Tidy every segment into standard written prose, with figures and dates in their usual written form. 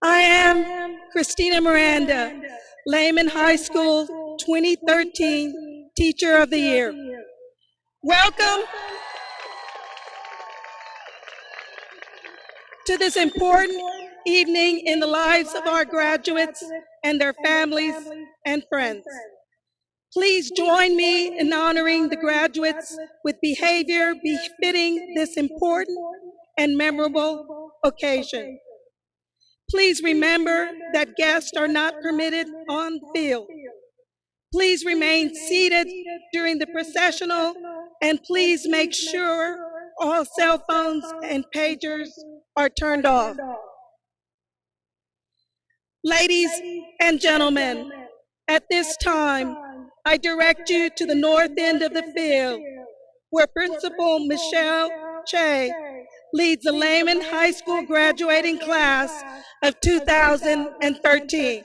I am Christina Miranda, Lehman High School 2013 Teacher of the Year. Welcome to this important evening in the lives of our graduates and their families and friends. Please join me in honoring the graduates with behavior befitting this important and memorable occasion. Please remember that guests are not permitted on the field. Please remain seated during the processional, and please make sure all cell phones and pagers are turned off. Ladies and gentlemen, at this time, I direct you to the north end of the field, where Principal Michelle Che leads the Lehman High School graduating class of 2013.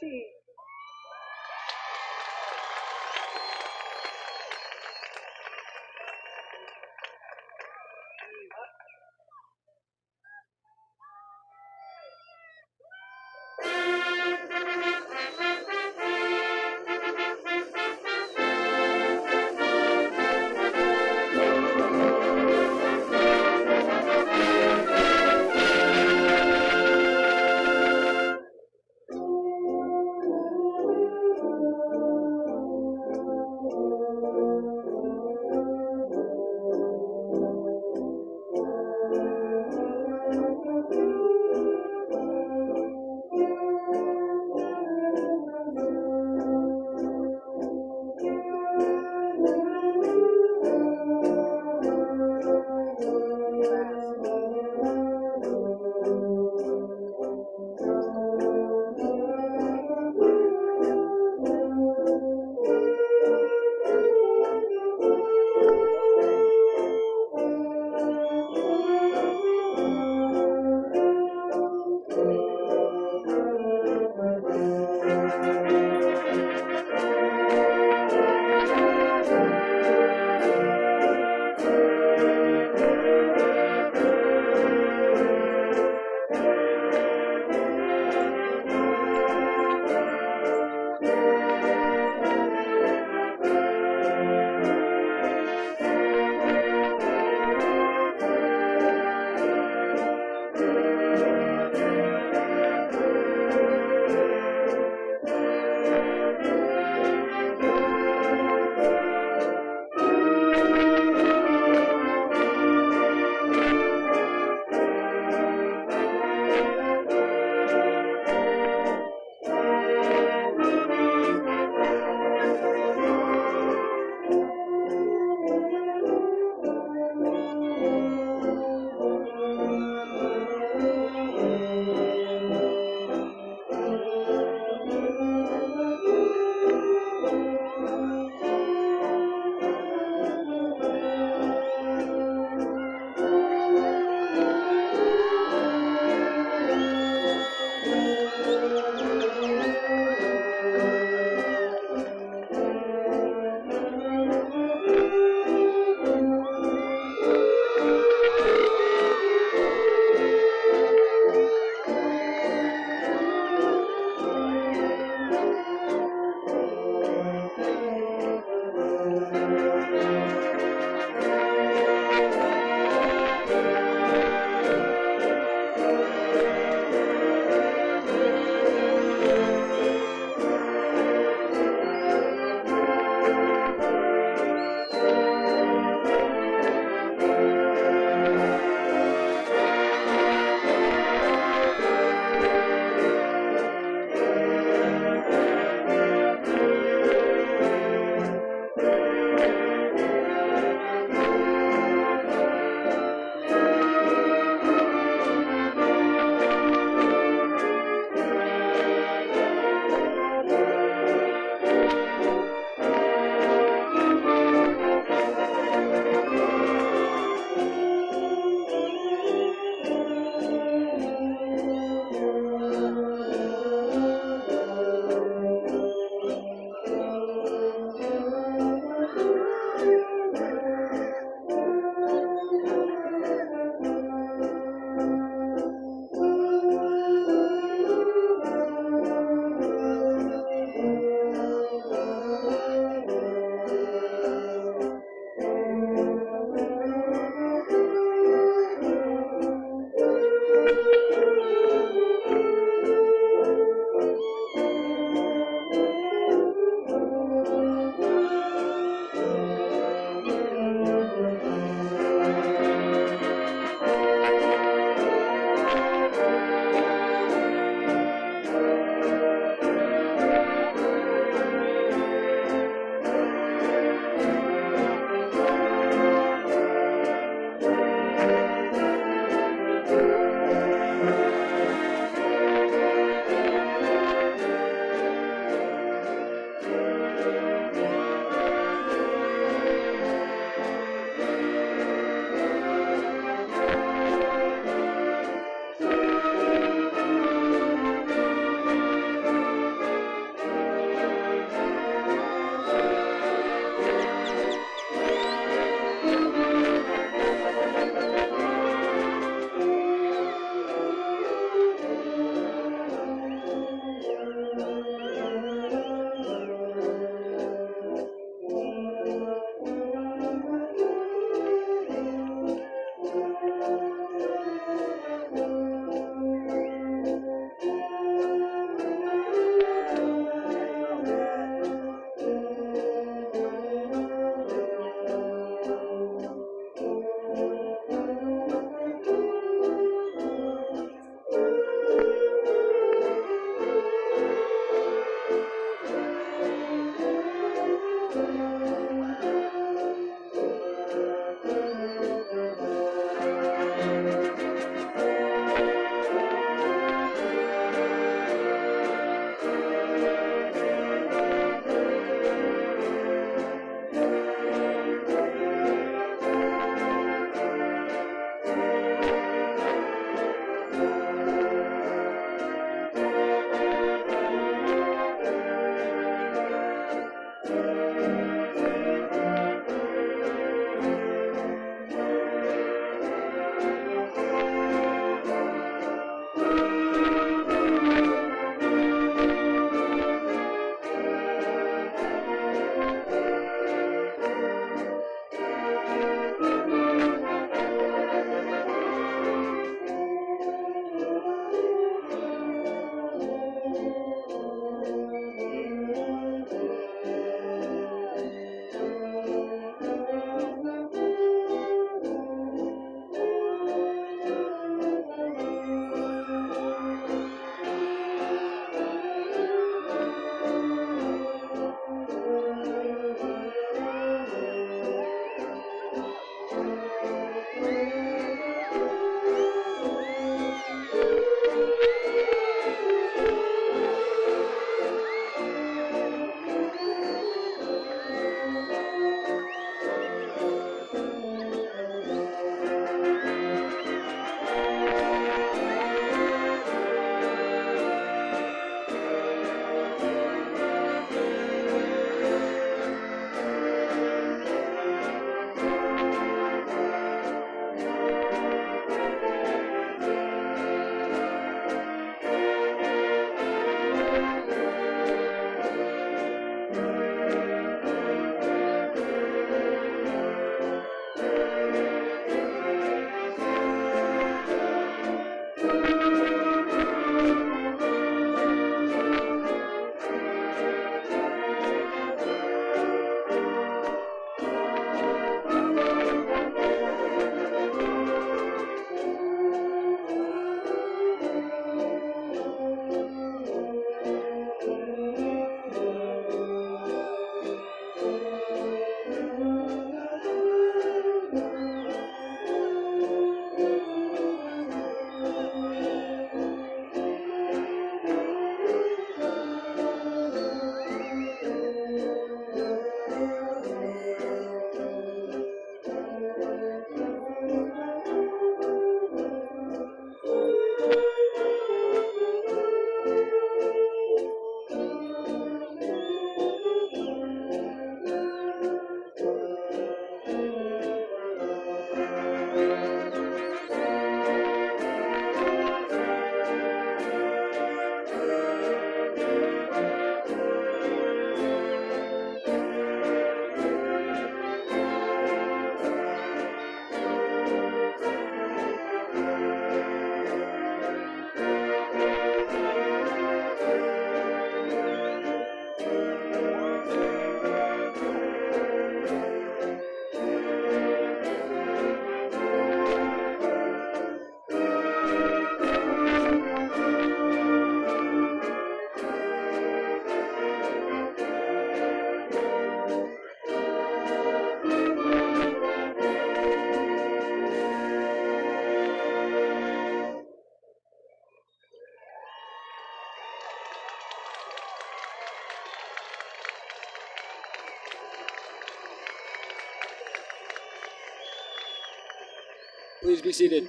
Please be seated.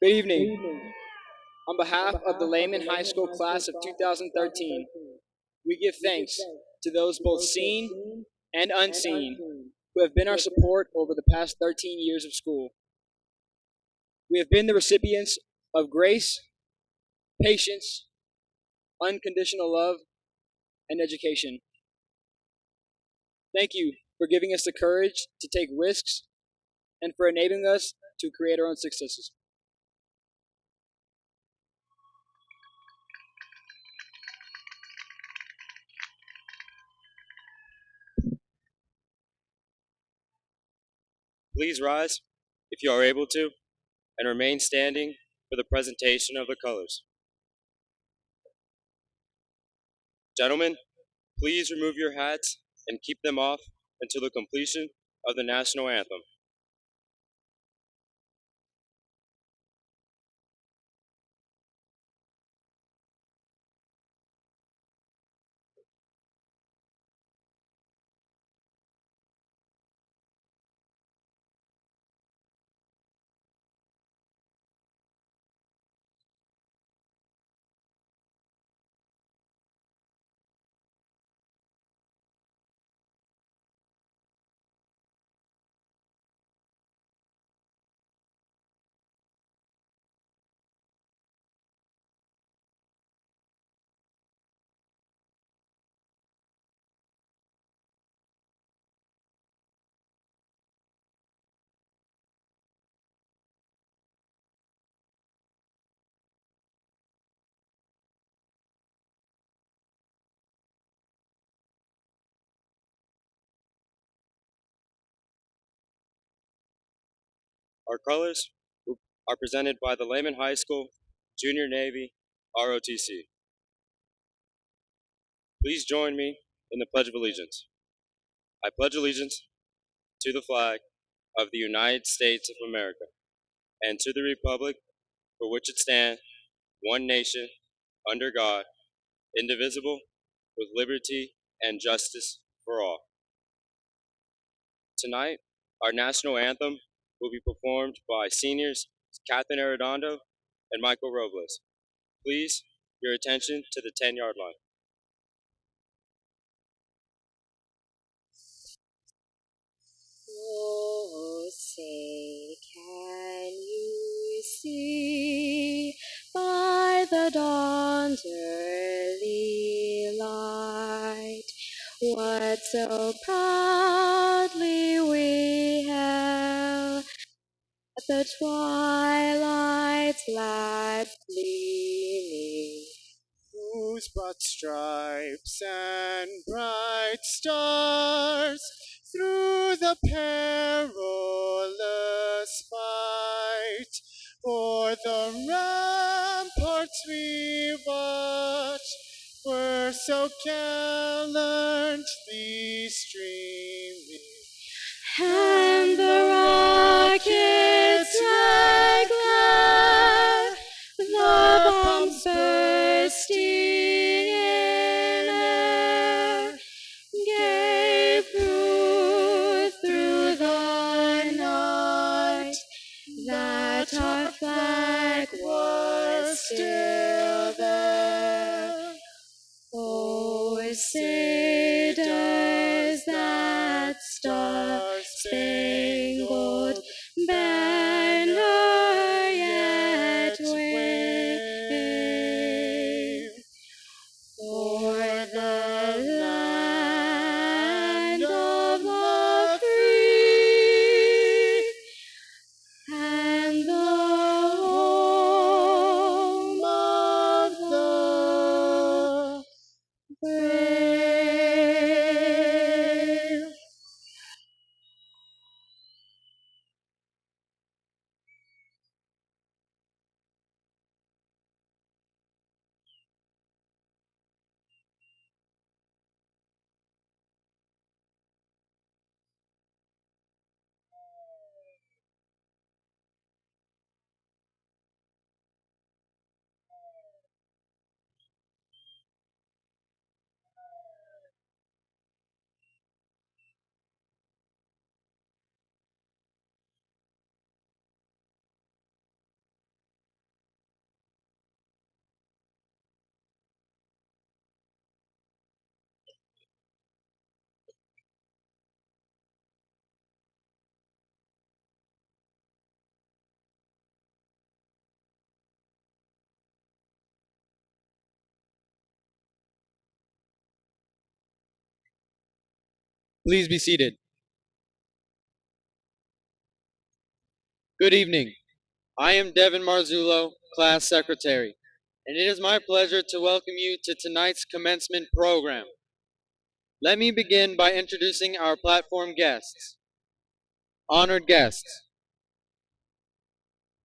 Good evening. On behalf of the Lehman High School class of 2013, we give thanks to those both seen and unseen who have been our support over the past 13 years of school. We have been the recipients of grace, patience, unconditional love, and education. Thank you for giving us the courage to take risks and for enabling us to create our own successes. Please rise, if you are able to, and remain standing for the presentation of the colors. Gentlemen, please remove your hats and keep them off until the completion of the national anthem. Our colors are presented by the Lehman High School Junior Navy ROTC. Please join me in the Pledge of Allegiance. I pledge allegiance to the flag of the United States of America and to the republic for which it stands, one nation, under God, indivisible, with liberty and justice for all. Tonight, our national anthem will be performed by seniors Catherine Arredondo and Michael Robles. Please, your attention to the 10-yard line. Oh, say, can you see by the dawn's early light what so proudly we hailed at the twilight's last gleaming? Whose broad stripes and bright stars through the perilous fight o'er the ramparts we watched were so gallantly streaming. And the rocket's red glare, the bombs bursting in air, gave proof through the night that our flag was still there. Oh, say does that star-spangled banner yet wave o'er the land of the free and the home of the brave? Please be seated. Good evening. I am Devin Marzullo, Class Secretary, and it is my pleasure to welcome you to tonight's commencement program. Let me begin by introducing our platform guests. Honored guests,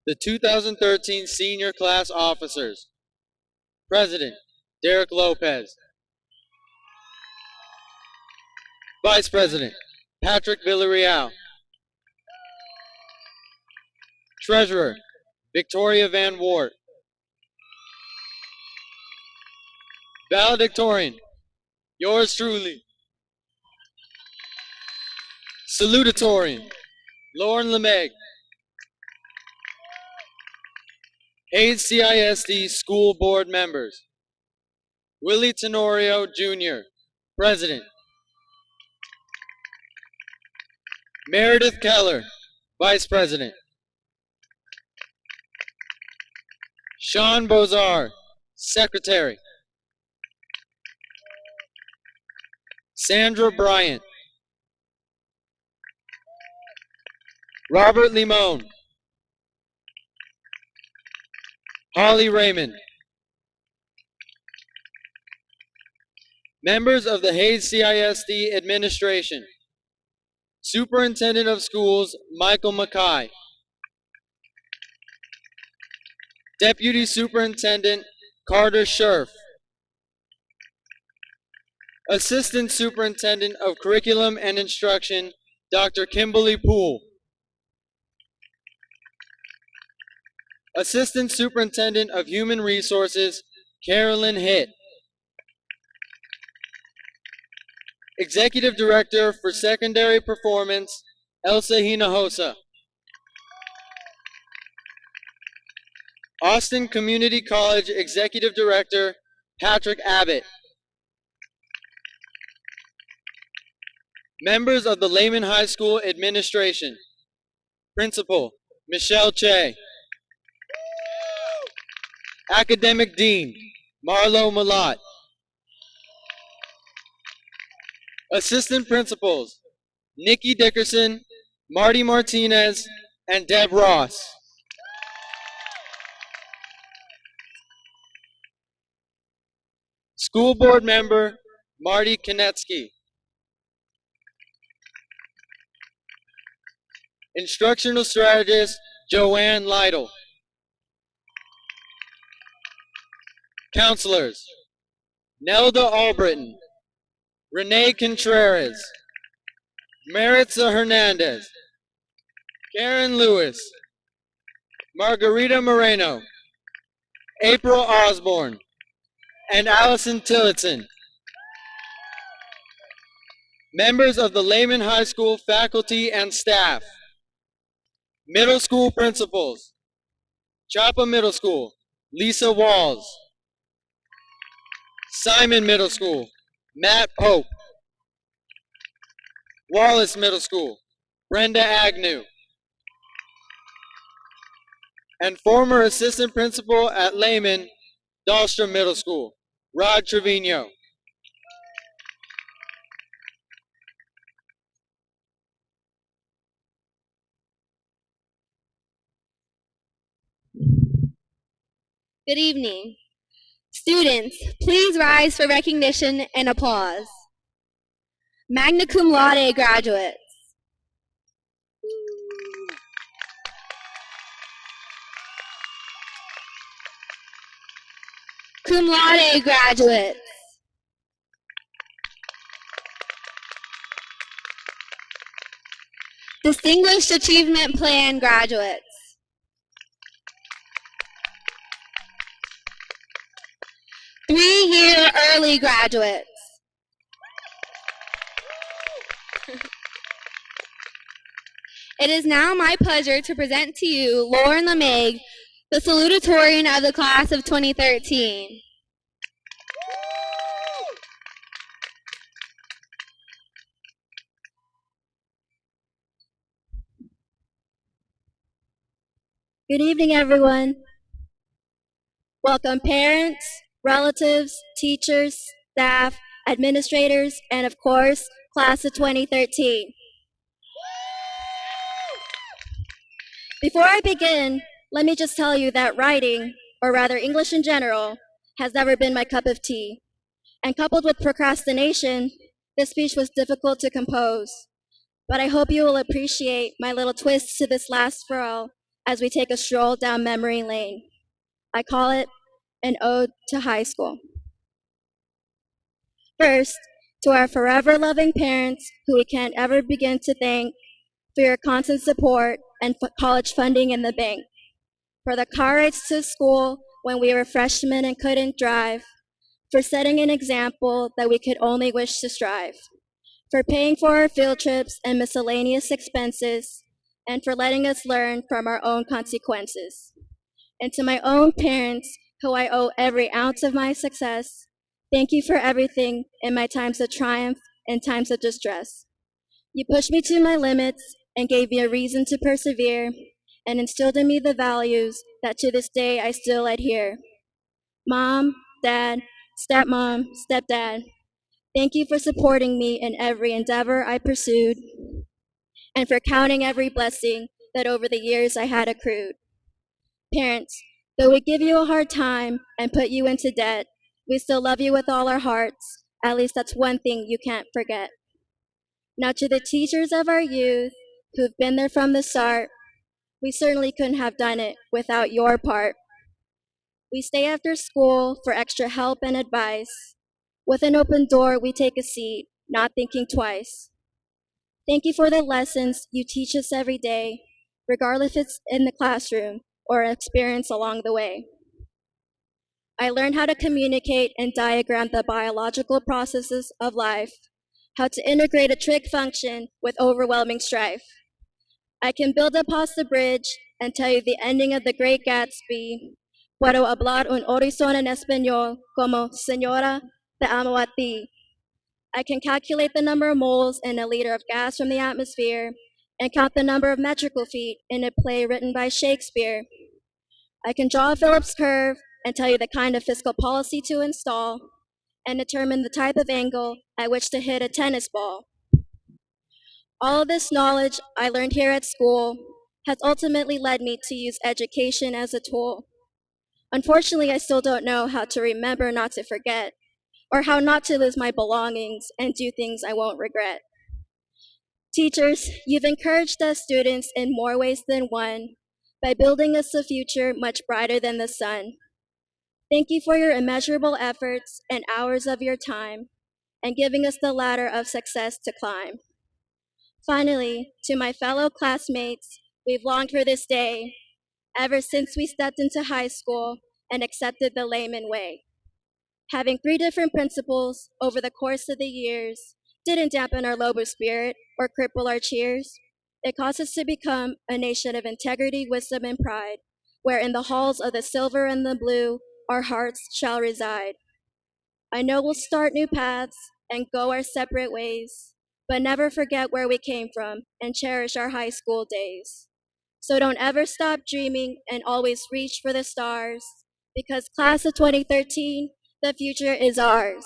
the 2013 Senior Class Officers. President, Derek Lopez. Vice President, Patrick Villarreal. Treasurer, Victoria Van Wart. Valedictorian, yours truly. Salutatorian, Lauren Lemeg. Hayes CISD School Board members. Willie Tenorio Jr., President. Meredith Keller, Vice President. Sean Bozar, Secretary. Sandra Bryant. Robert Limon. Holly Raymond. Members of the Hayes CISD Administration. Superintendent of Schools, Michael Mackay. Deputy Superintendent, Carter Scherf. Assistant Superintendent of Curriculum and Instruction, Dr. Kimberly Poole. Assistant Superintendent of Human Resources, Carolyn Hitt. Executive Director for Secondary Performance, Elsa Hinojosa. Austin Community College Executive Director, Patrick Abbott. Members of the Lehman High School Administration. Principal, Michelle Che. Academic Dean, Marlo Malott. Assistant Principals, Nikki Dickerson, Marty Martinez, and Deb Ross. School Board Member, Marty Konetsky. Instructional Strategist, Joanne Lytle. Counselors, Nelda Albritton, Renee Contreras, Maritza Hernandez, Karen Lewis, Margarita Moreno, April Osborne, and Allison Tillotson. Members of the Lehman High School faculty and staff. Middle school principals, Chapa Middle School, Lisa Walls. Simon Middle School, Matt Pope. Wallace Middle School, Brenda Agnew. And former assistant principal at Lehman, Dahlstrom Middle School, Rod Trevino. Good evening. Students, please rise for recognition and applause. Magna cum laude graduates. Cum laude graduates. Distinguished Achievement Plan graduates. Three-year early graduates. It is now my pleasure to present to you Lauren Lemeg, the Salutatorian of the class of 2013. Good evening, everyone. Welcome parents, relatives, teachers, staff, administrators, and of course, class of 2013. Before I begin, let me just tell you that writing, or rather English in general, has never been my cup of tea. And coupled with procrastination, this speech was difficult to compose. But I hope you will appreciate my little twist to this last furrow as we take a stroll down memory lane. I call it an ode to high school. First, to our forever loving parents who we can't ever begin to thank for your constant support and college funding in the bank, for the car rides to school when we were freshmen and couldn't drive, for setting an example that we could only wish to strive, for paying for our field trips and miscellaneous expenses, and for letting us learn from our own consequences. And to my own parents, who I owe every ounce of my success, thank you for everything in my times of triumph and times of distress. You pushed me to my limits and gave me a reason to persevere, and instilled in me the values that to this day I still adhere. Mom, Dad, stepmom, stepdad, thank you for supporting me in every endeavor I pursued, and for counting every blessing that over the years I had accrued. Parents, though we give you a hard time and put you into debt, we still love you with all our hearts. At least that's one thing you can't forget. Now to the teachers of our youth who've been there from the start, we certainly couldn't have done it without your part. We stay after school for extra help and advice. With an open door, we take a seat, not thinking twice. Thank you for the lessons you teach us every day, regardless if it's in the classroom or experience along the way. I learned how to communicate and diagram the biological processes of life, how to integrate a trig function with overwhelming strife. I can build a pasta bridge and tell you the ending of The Great Gatsby. Puedo hablar un horizon en español como señora, te amo a ti. I can calculate the number of moles in a liter of gas from the atmosphere and count the number of metrical feet in a play written by Shakespeare. I can draw a Phillips curve and tell you the kind of fiscal policy to install and determine the type of angle at which to hit a tennis ball. All of this knowledge I learned here at school has ultimately led me to use education as a tool. Unfortunately, I still don't know how to remember not to forget, or how not to lose my belongings and do things I won't regret. Teachers, you've encouraged us students in more ways than one by building us a future much brighter than the sun. Thank you for your immeasurable efforts and hours of your time and giving us the ladder of success to climb. Finally, to my fellow classmates, we've longed for this day ever since we stepped into high school and accepted the Lehman way. Having 3 different principals over the course of the years didn't dampen our lobo spirit or cripple our cheers. It caused us to become a nation of integrity, wisdom, and pride, where in the halls of the silver and the blue our hearts shall reside. I know we'll start new paths and go our separate ways, but never forget where we came from and cherish our high school days. So don't ever stop dreaming and always reach for the stars, because class of 2013, the future is ours.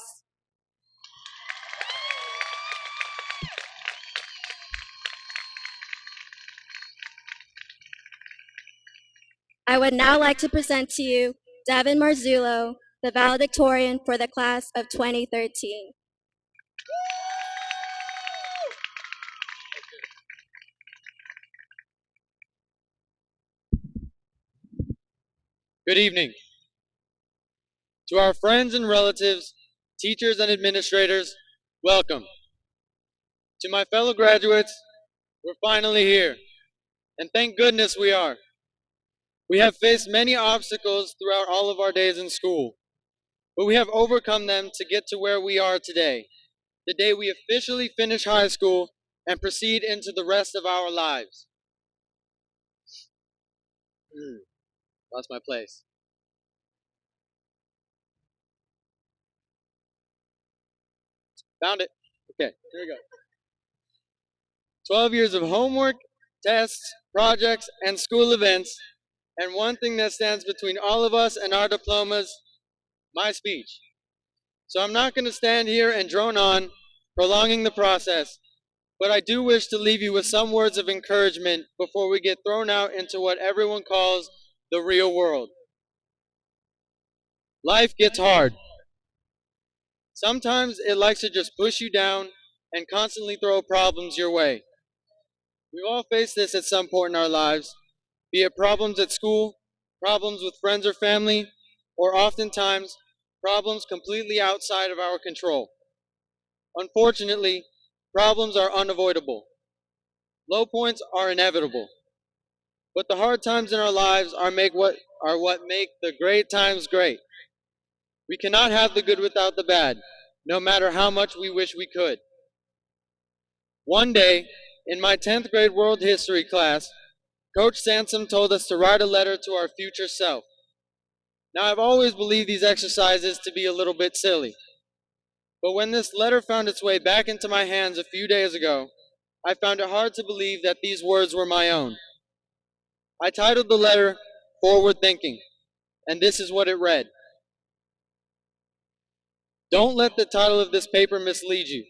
I would now like to present to you Devin Marzullo, the valedictorian for the class of 2013. Good evening. To our friends and relatives, teachers and administrators, welcome. To my fellow graduates, we're finally here, and thank goodness we are. We have faced many obstacles throughout all of our days in school, but we have overcome them to get to where we are today, the day we officially finish high school and proceed into the rest of our lives. Lost my place. Found it. Okay, here we go. 12 years of homework, tests, projects, and school events, and one thing that stands between all of us and our diplomas, my speech. So I'm not going to stand here and drone on, prolonging the process, but I do wish to leave you with some words of encouragement before we get thrown out into what everyone calls the real world. Life gets hard. Sometimes it likes to just push you down and constantly throw problems your way. We've all faced this at some point in our lives, be it problems at school, problems with friends or family, or oftentimes problems completely outside of our control. Unfortunately, problems are unavoidable. Low points are inevitable. But the hard times in our lives are what make the great times great. We cannot have the good without the bad, no matter how much we wish we could. One day, in my 10th grade world history class, Coach Sansom told us to write a letter to our future self. Now, I've always believed these exercises to be a little bit silly. But when this letter found its way back into my hands a few days ago, I found it hard to believe that these words were my own. I titled the letter Forward Thinking, and this is what it read. Don't let the title of this paper mislead you.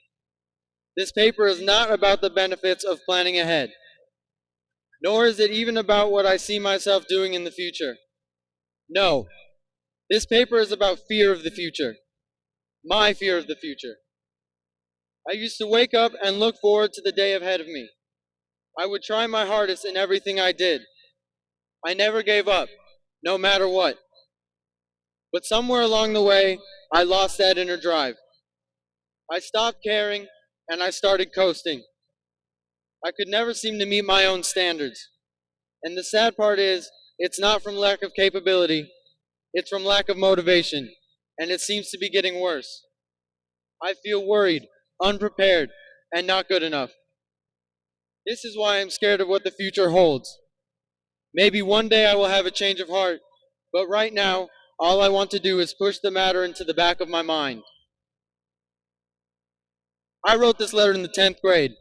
This paper is not about the benefits of planning ahead, nor is it even about what I see myself doing in the future. No, this paper is about fear of the future, my fear of the future. I used to wake up and look forward to the day ahead of me. I would try my hardest in everything I did. I never gave up, no matter what. But somewhere along the way, I lost that inner drive. I stopped caring, and I started coasting. I could never seem to meet my own standards. And the sad part is, it's not from lack of capability, it's from lack of motivation, and it seems to be getting worse. I feel worried, unprepared, and not good enough. This is why I'm scared of what the future holds. Maybe one day I will have a change of heart, but right now, all I want to do is push the matter into the back of my mind. I wrote this letter in the 10th grade.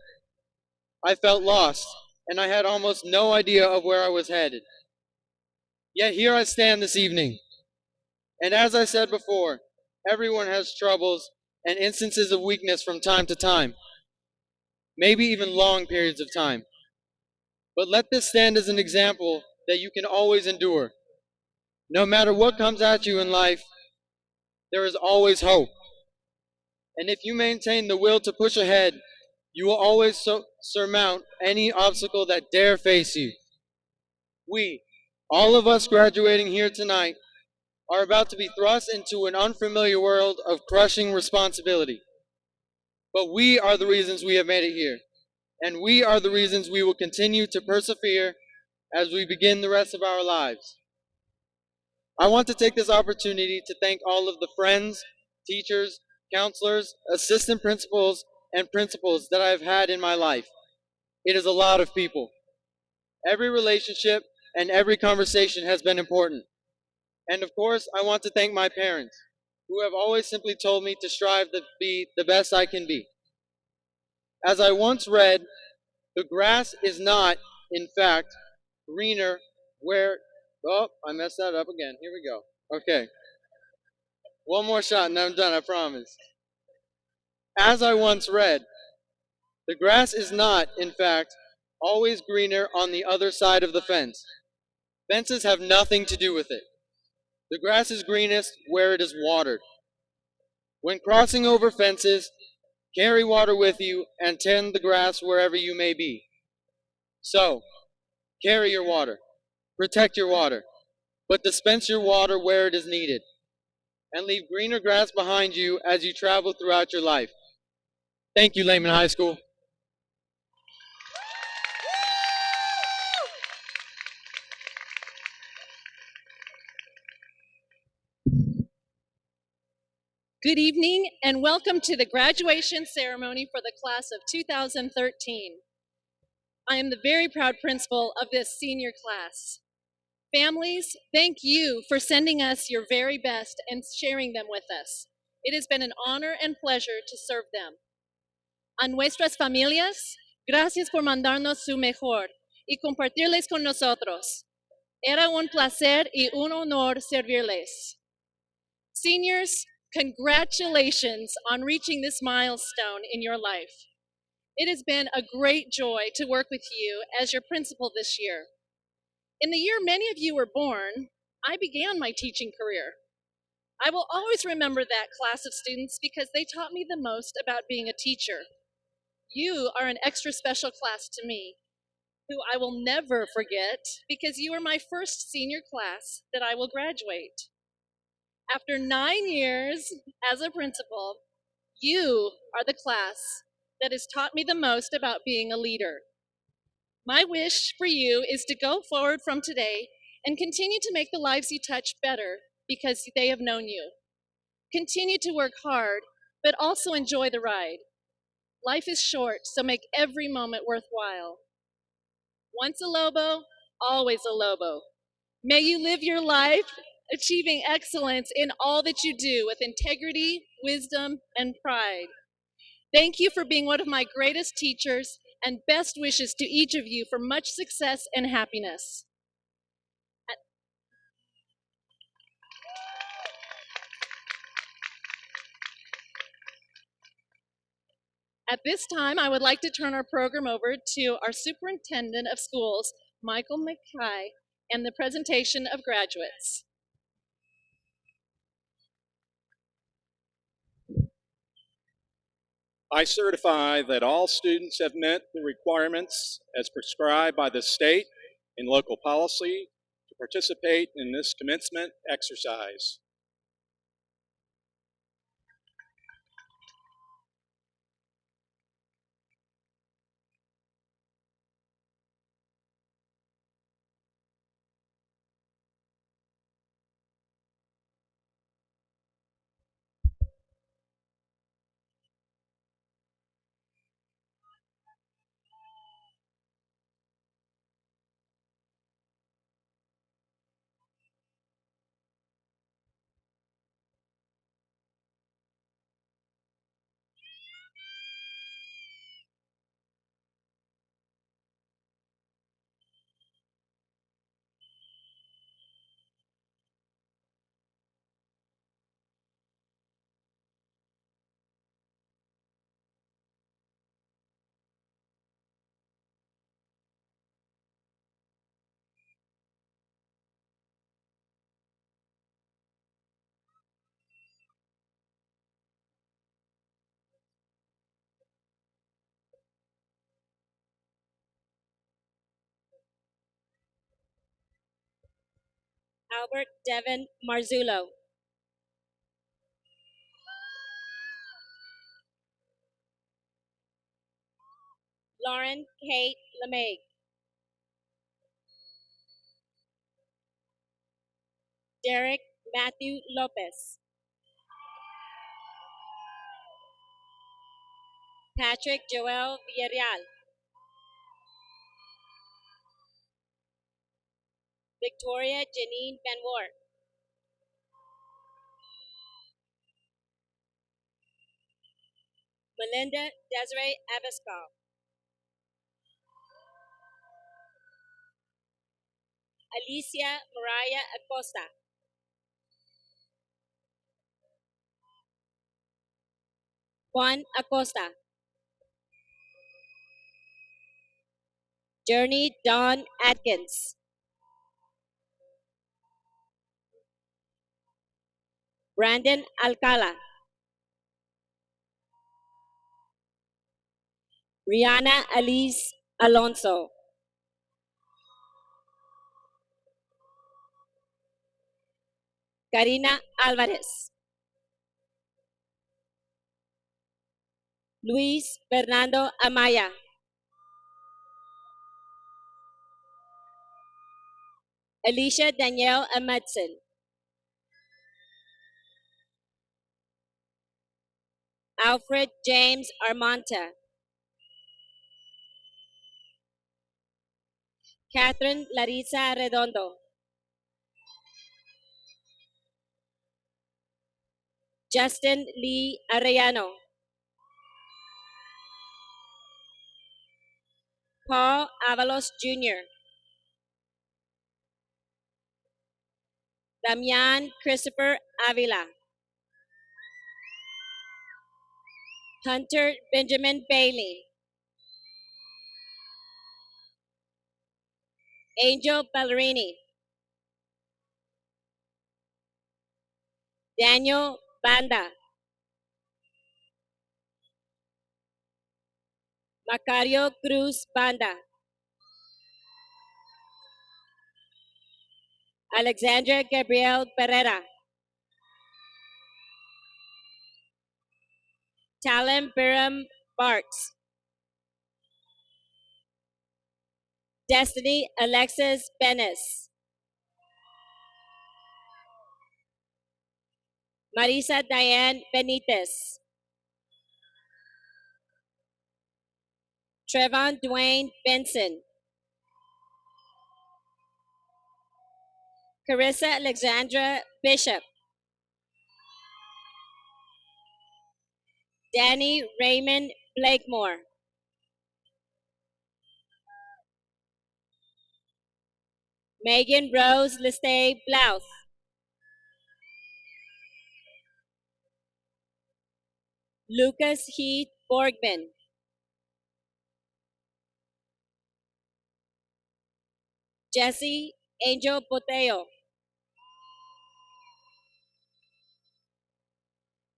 I felt lost, and I had almost no idea of where I was headed. Yet here I stand this evening. And as I said before, everyone has troubles and instances of weakness from time to time, maybe even long periods of time. But let this stand as an example that you can always endure. No matter what comes at you in life, there is always hope. And if you maintain the will to push ahead, you will always surmount any obstacle that dare face you. We, all of us graduating here tonight, are about to be thrust into an unfamiliar world of crushing responsibility. But we are the reasons we have made it here, and we are the reasons we will continue to persevere as we begin the rest of our lives. I want to take this opportunity to thank all of the friends, teachers, counselors, assistant principals, and principals that I have had in my life. It is a lot of people. Every relationship and every conversation has been important. And of course, I want to thank my parents, who have always simply told me to strive to be the best I can be. As I once read, the grass is not, in fact, greener where... Oh, I messed that up again. Here we go. Okay. One more shot and I'm done, I promise. As I once read, the grass is not, in fact, always greener on the other side of the fence. Fences have nothing to do with it. The grass is greenest where it is watered. When crossing over fences, carry water with you and tend the grass wherever you may be. So, carry your water, protect your water, but dispense your water where it is needed, and leave greener grass behind you as you travel throughout your life. Thank you, Lehman High School. Good evening and welcome to the graduation ceremony for the class of 2013. I am the very proud principal of this senior class. Families, thank you for sending us your very best and sharing them with us. It has been an honor and pleasure to serve them. A nuestras familias, gracias por mandarnos su mejor y compartirles con nosotros. Era un placer y un honor servirles. Seniors, Congratulations on reaching this milestone in your life. It has been a great joy to work with you as your principal this year. In the year many of you were born, I began my teaching career. I will always remember that class of students because they taught me the most about being a teacher. You are an extra special class to me, who I will never forget because you are my first senior class that I will graduate. After 9 years as a principal, you are the class that has taught me the most about being a leader. My wish for you is to go forward from today and continue to make the lives you touch better because they have known you. Continue to work hard, but also enjoy the ride. Life is short, so make every moment worthwhile. Once a Lobo, always a Lobo. May you live your life achieving excellence in all that you do with integrity, wisdom, and pride. Thank you for being one of my greatest teachers, and best wishes to each of you for much success and happiness. At this time, I would like to turn our program over to our Superintendent of Schools, Michael McKay, and the presentation of graduates. I certify that all students have met the requirements as prescribed by the state and local policy to participate in this commencement exercise. Albert Devin Marzullo. Lauren Kate LeMay. Derek Matthew Lopez. Patrick Joel Villarreal. Victoria Janine Van Wart. Melinda Desiree Abascal. Alicia Mariah Acosta. Juan Acosta. Journey Dawn Atkins. Brandon Alcala. Rihanna Alice Alonso. Karina Alvarez. Luis Fernando Amaya. Alicia Danielle Amadson. Alfred James Armanta. Catherine Larissa Redondo. Justin Lee Arellano. Paul Avalos Jr. Damian Christopher Avila. Hunter Benjamin Bailey, Angel Ballerini, Daniel Banda, Macario Cruz Banda, Alexandra Gabriel Pereira, Talon Biram Barks, Destiny Alexis Benes, Marisa Diane Benitez, Trevon Dwayne Benson, Carissa Alexandra Bishop, Danny Raymond Blakemore, Megan Rose Lestay Blouth, Lucas Heath Borgman, Jesse Angel Boteo,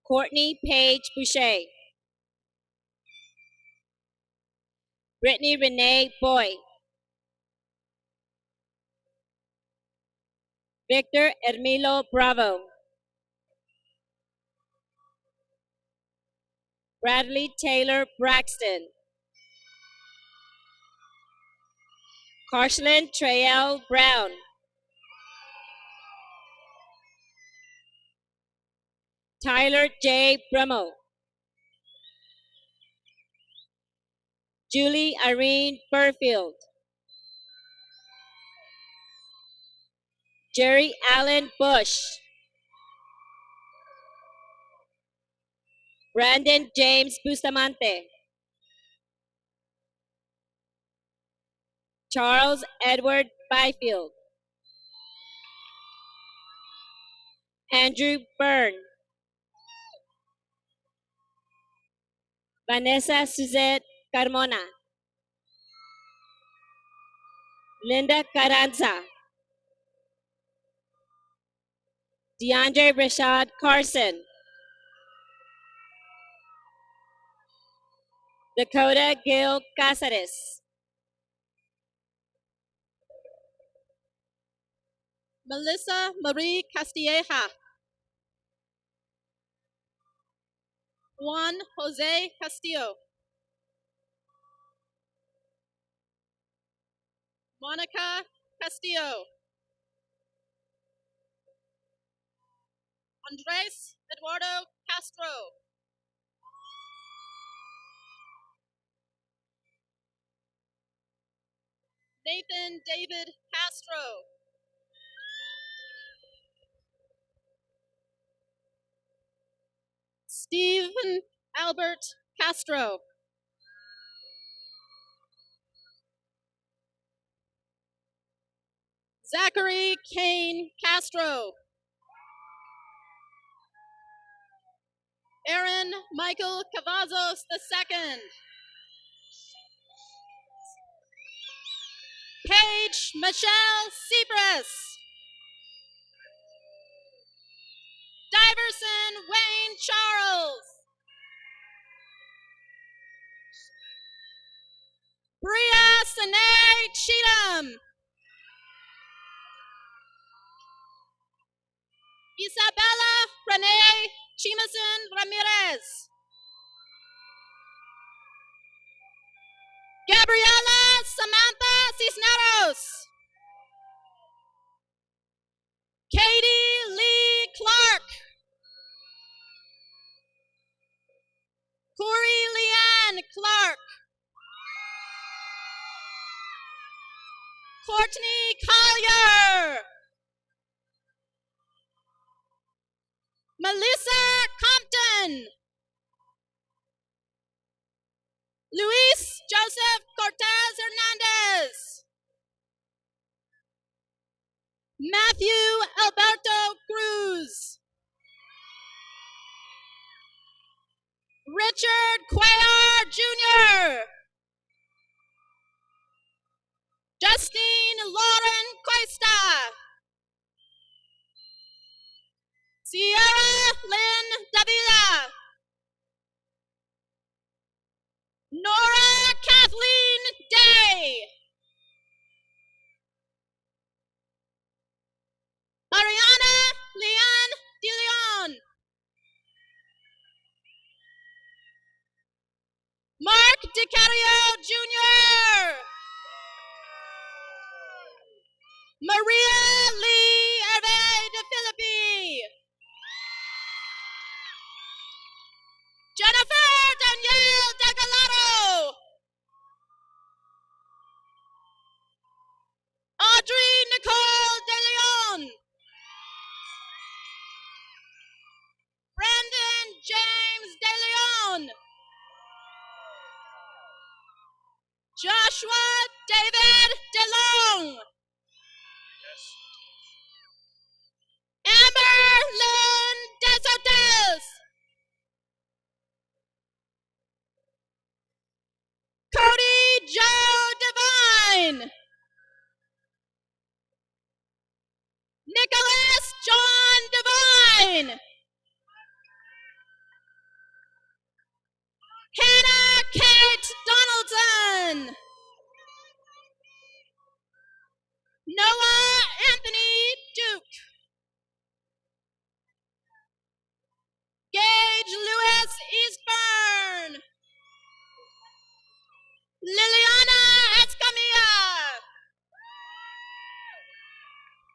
Courtney Paige Boucher, Brittany Renee Boy, Victor Hermilo Bravo, Bradley Taylor Braxton, Carshlyn Trael Brown, Tyler J. Brummel, Julie Irene Burfield, Jerry Allen Bush, Brandon James Bustamante, Charles Edward Byfield, Andrew Byrne, Vanessa Suzette Carmona, Linda Carranza, DeAndre Rashad Carson, Dakota Gil Cáceres, Melissa Marie Castilleja, Juan Jose Castillo, Monica Castillo, Andres Eduardo Castro, Nathan David Castro, Stephen Albert Castro, Zachary Kane Castro, Aaron Michael Cavazos II, Paige Michelle Seabress, Diverson Wayne Charles, Bria Sine Cheatham, Isabella Renee Simonsen Ramirez, Gabriela Samantha Cisneros, Katie Lee Clark, Corey Leanne Clark, Courtney Collier, Melissa Compton, Luis Joseph Cortez Hernandez, Matthew Alberto Cruz, Richard Cuellar Jr., Justine Lauren Cuesta, Sierra Lynn Davila, Nora Kathleen Day, Ariana Leon De Leon, Mark DiCario Jr., Maria Lee Hervé de Philippi, Jennifer Danielle Degalaro, Audrey Nicole De Leon, Brandon James De Leon, Joshua David DeLong, Amber Lynn Desotes, Cody Joe Devine, Nicholas John Devine, Hannah Kate Donaldson, Noah Anthony Duke, Gage Lewis Eastburn, Liliana Escamilla,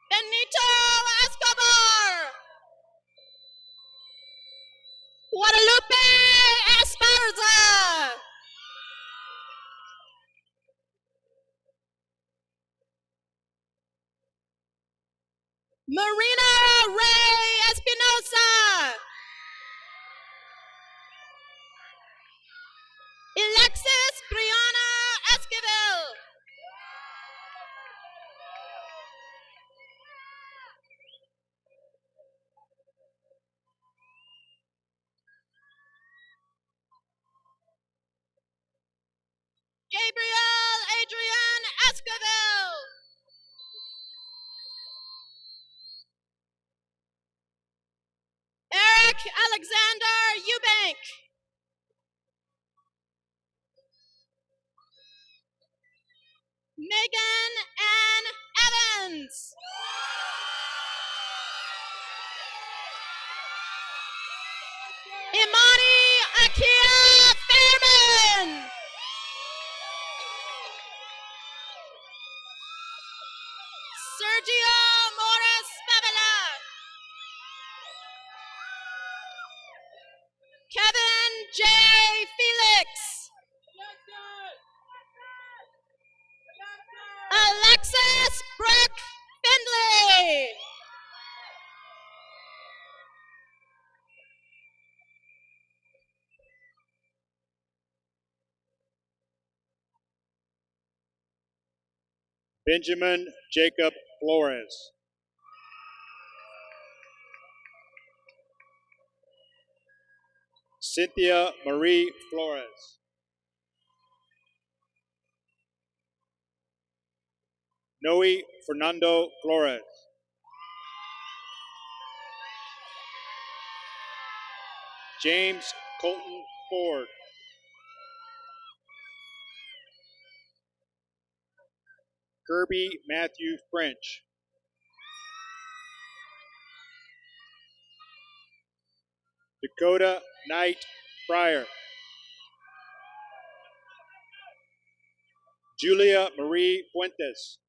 Benito Escobar, Guadalupe Esparza, Marina Ray Espinosa, Alexis Brianna Esquivel, Gabriel Adrian Esquivel, Eric Alexander Eubank, Megan Ann Evans, Imani Akia Fairman, Sergio Morris Favela, Kevin J. Felix, Alexis Brooke Findlay, Benjamin Jacob Flores. Cynthia Marie Flores. Noe Fernando Flores. James Colton Ford. Kirby Matthew French. Dakota Knight Fryer. Julia Marie Fuentes.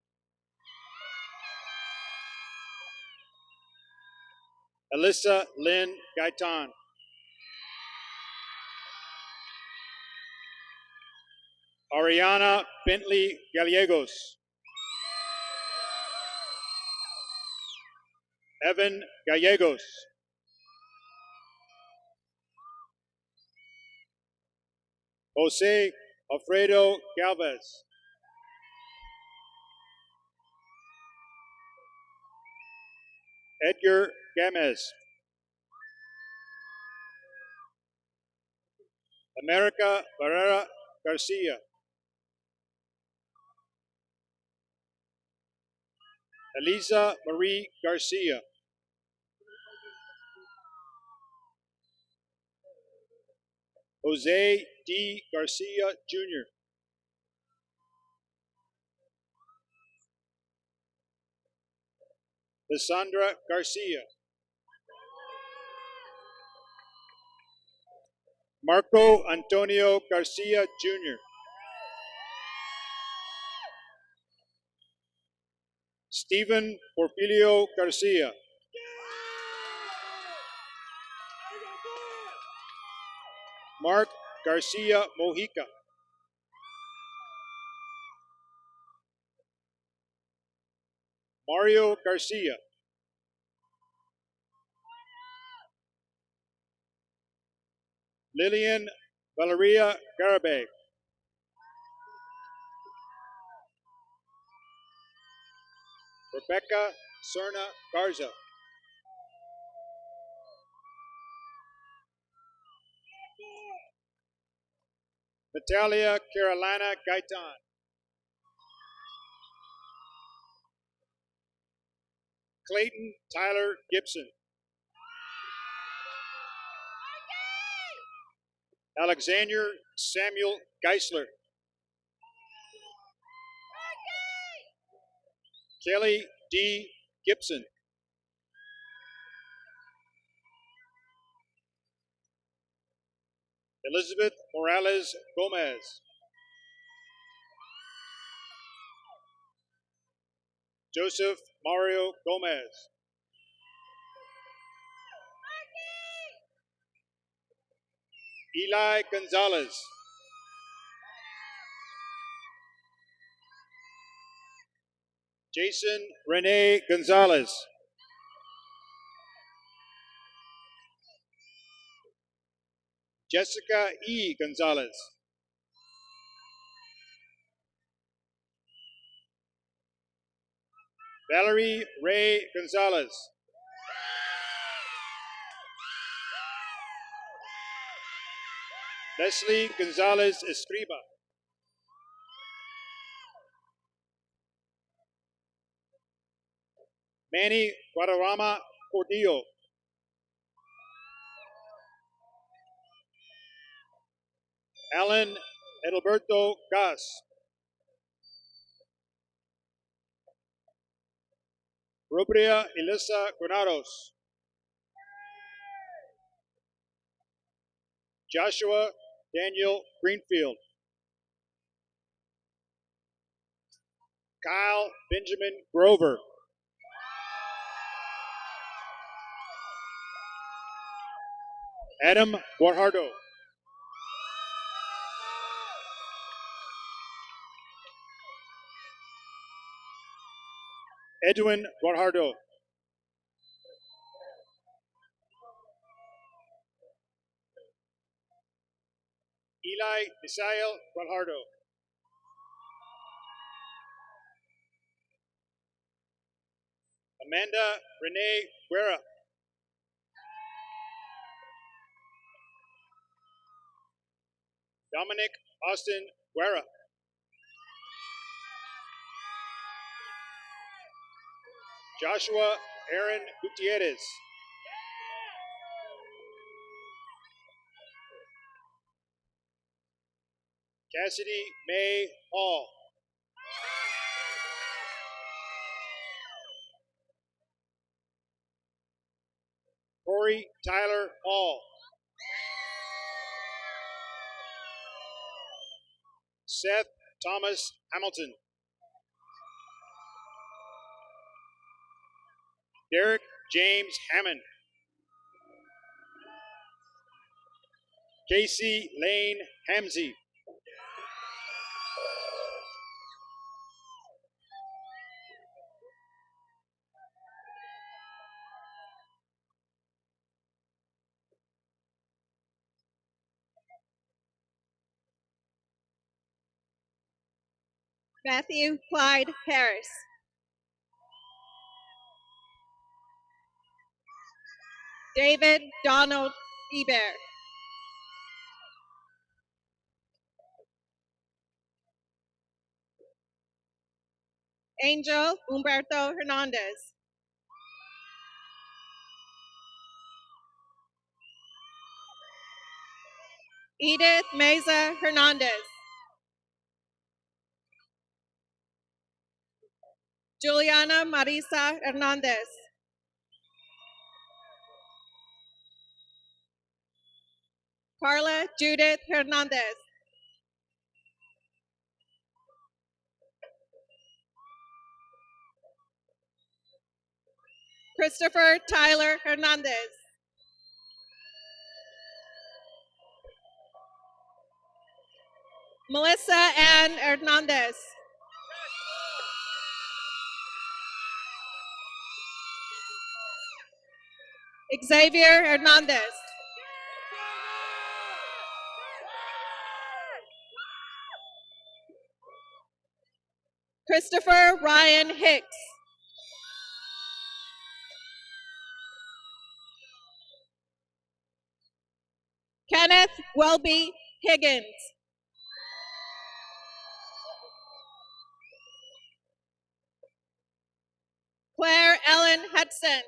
Alyssa Lynn Gaitan. Ariana Bentley Gallegos. Evan Gallegos. Jose Alfredo Galvez. Edgar Gamez. America Barrera Garcia, Elisa Marie Garcia, Jose D. Garcia Jr., Lysandra Garcia, Marco Antonio Garcia Jr., Stephen Porfirio Garcia, Mark Garcia Mojica, Mario Garcia, Lillian Valeria Garabay, Rebecca Serna Garza, Natalia Carolina Gaitan, Clayton Tyler Gibson, Alexander Samuel Geisler, Kelly D. Gibson, Elizabeth Morales Gomez, Joseph Mario Gomez, Eli Gonzalez, Jason Rene Gonzalez, Jessica E. Gonzalez, Valerie Ray Gonzalez, Leslie Gonzalez Escriba, Manny Guadarrama Cordillo, Alan Edalberto Gas, Rubria Elisa Granados, Joshua Daniel Greenfield, Kyle Benjamin Grover, Adam Guajardo, Edwin Guajardo, Eli Misael Guajardo, Amanda Renee Guerra, Dominic Austin Guerra, Joshua Aaron Gutierrez, Cassidy May Hall, Corey Tyler Hall, Seth Thomas Hamilton, Derek James Hammond, Casey Lane Hamzy, Matthew Clyde Harris, David Donald Ebert, Angel Humberto Hernandez. Edith Meza Hernandez. Juliana Marisa Hernandez. Carla Judith Hernandez. Christopher Tyler Hernandez. Melissa Ann Hernandez. Xavier Hernandez. Christopher Ryan Hicks. Kenneth Welby Higgins. Claire Ellen Hudson.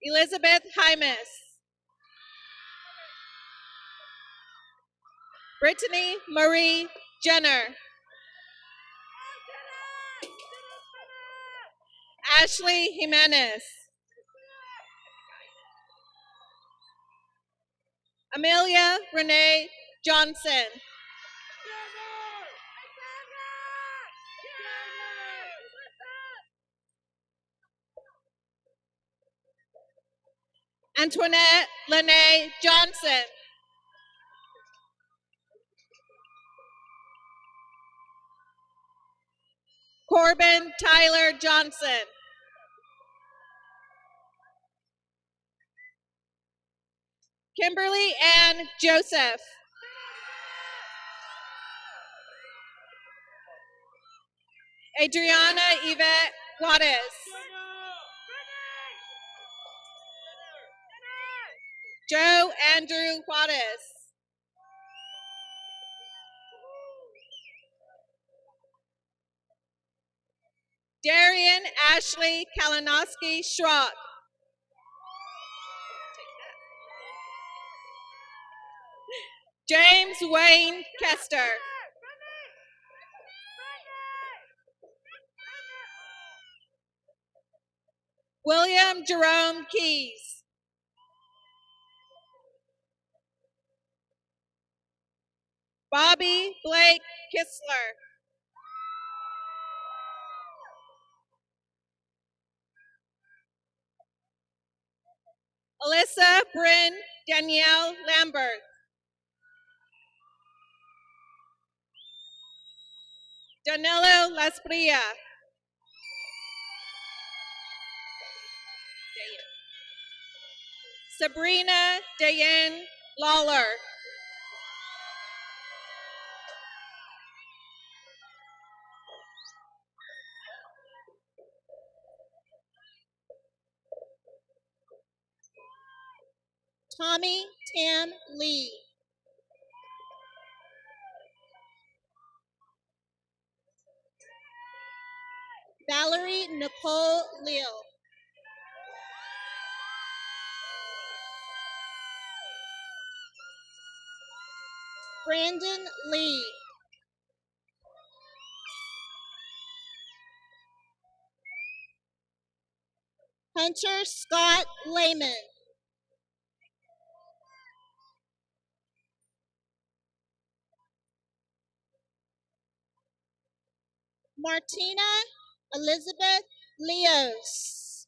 Elizabeth Hymas. Brittany Marie Jenner. Ashley Jimenez. Amelia Renee Johnson. Antoinette Lene Johnson. Corbin Tyler Johnson. Kimberly Ann Joseph. Adriana Yvette Juarez. Joe Andrew Juarez. Darian Ashley Kalinowski Schrock. James Wayne Kester. William Jerome Keys. Bobby Blake Kistler. Alyssa Bryn Danielle Lambert. Danilo Lasprilla. Sabrina Dayan Lawler. Tommy Tam Lee. Valerie Nicole Leal. Brandon Lee. Hunter Scott Lehman. Martina Elizabeth Leos.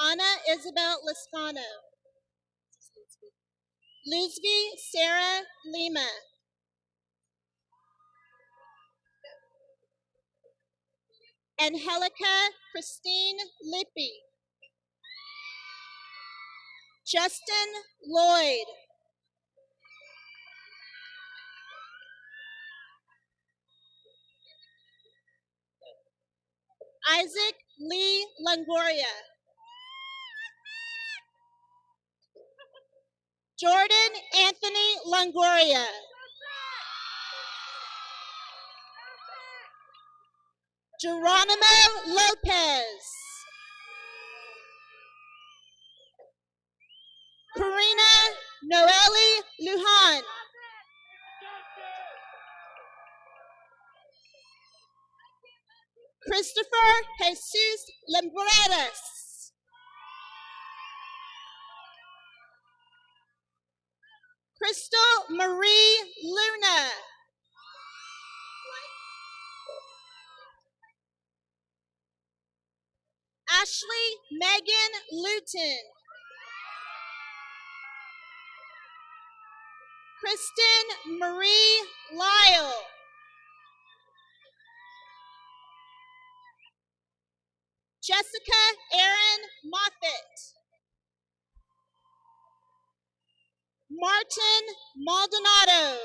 Anna Isabel Liscano. Luzvi Sarah Lima. Angelica Christine Lippy. Justin Lloyd. Isaac Lee Longoria. Jordan Anthony Longoria. Geronimo Lopez. Karina Noeli Lujan. Christopher Jesus Lembreras. Crystal Marie Luna. Ashley Megan Luton. Kristen Marie Lyle. Jessica Erin Moffett. Martin Maldonado.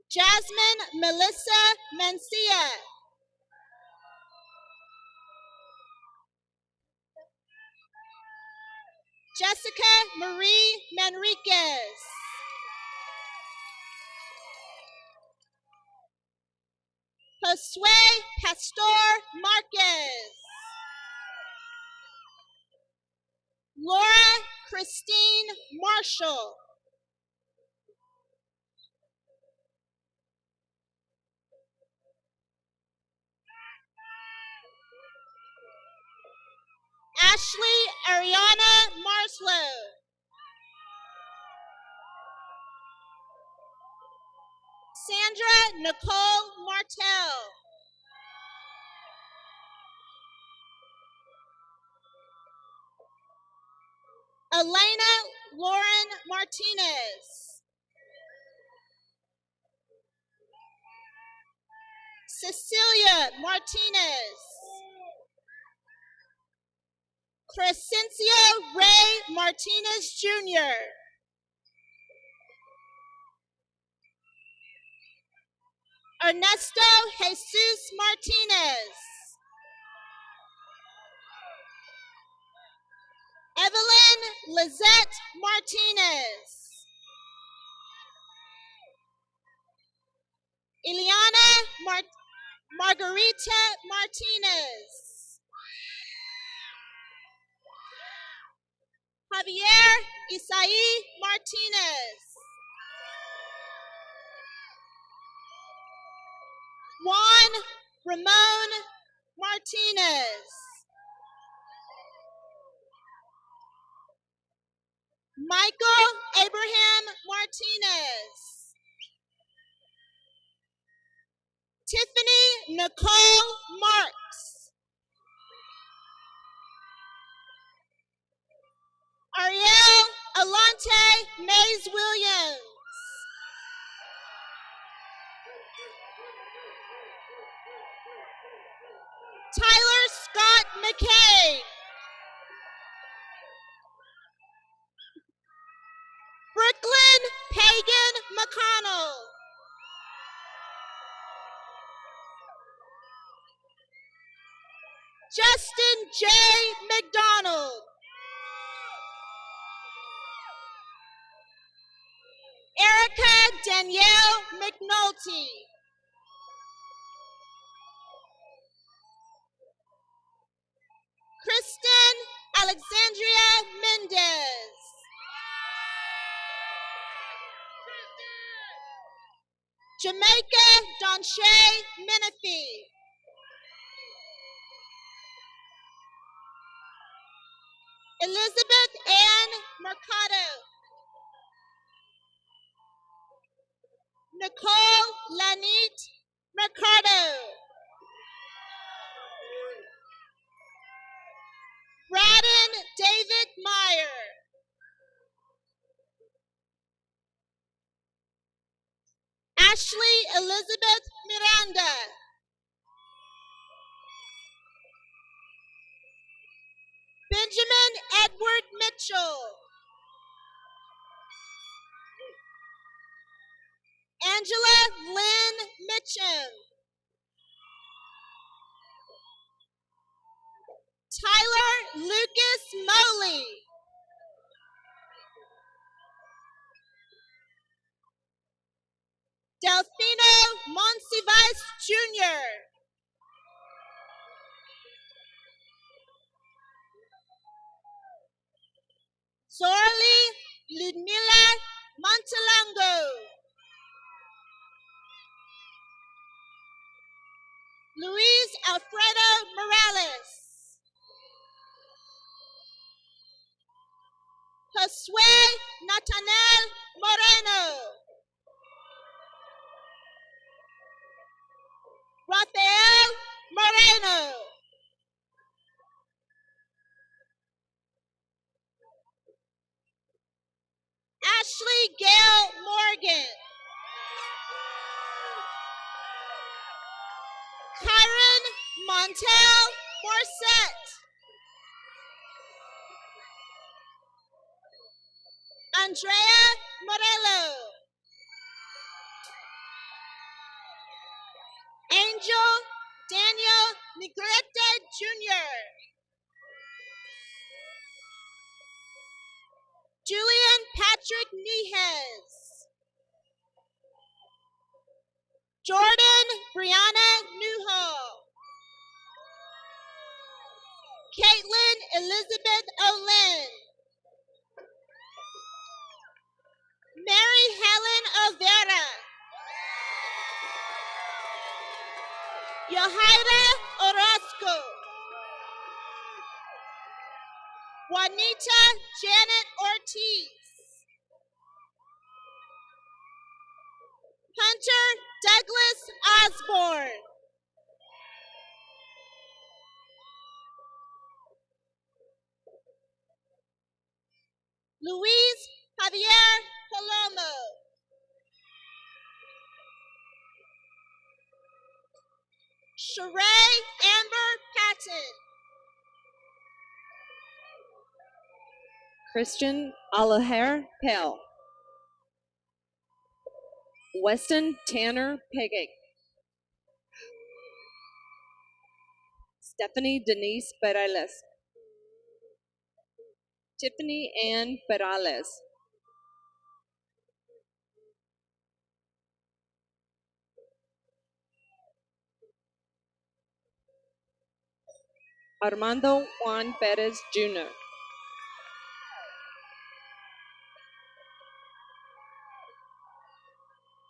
Jasmine Melissa Mencia. Jessica Marie Manriquez. Josue Pastor Marquez. Laura Christine Marshall. Ashley Ariana Marslow. Sandra Nicole Martell. Elena Lauren Martinez. Cecilia Martinez. Crescencio Ray Martinez Jr. Ernesto Jesus Martinez. Evelyn Lizette Martinez. Ileana Margarita Martinez. Javier Isai Martinez. Juan Ramon Martinez. Michael Abraham Martinez. Tiffany Nicole Marks. Ariel Alante Mays Williams. Tyler Scott McKay. Brooklyn Pagan McConnell. Justin J. McDonald. Erica Danielle McNulty. Kristen Alexandria Mendez. Jamaica Donshay Menifee. Elizabeth Ann Mercado. Nicole Lanit Mercado. Braden David Meyer. Ashley Elizabeth Miranda. Benjamin Edward Mitchell. Angela Lynn Mitchum. Tyler Lucas Moley. Delfino Monsiváis Jr. Zorli Ludmila Montalongo. Luis Alfredo Morales. Josué Natanel Moreno. Rafael Moreno. Ashley Gail Morgan. Kyron Montel Morset. Andrea Morello. Angel Daniel Negrete Jr. Julian Patrick Niehes. Jordan Brianna Newhall. Caitlin Elizabeth Olin. Mary Helen Olvera. Yohaira Orozco. Juanita Janet Ortiz. Hunter Douglas Osborne. Luis Javier Palomo. Sheree Amber Patton. Christian Alaher Pell. Weston Tanner Pegek. Stephanie Denise Perales. Tiffany Ann Perales. Armando Juan Perez Jr.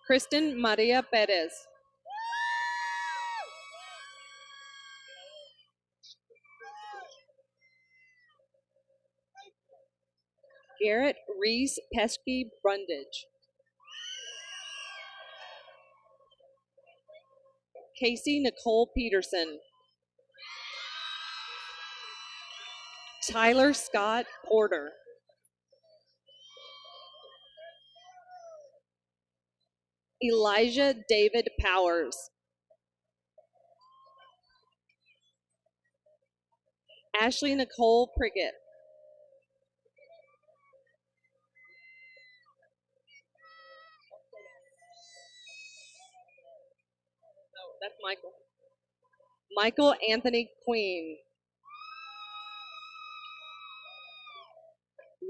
Kristen Maria Perez. Garrett Reese Pesky Brundage. Casey Nicole Peterson. Tyler Scott Porter. Elijah David Powers. Ashley Nicole Prickett. Oh, that's Michael. Michael Anthony Queen.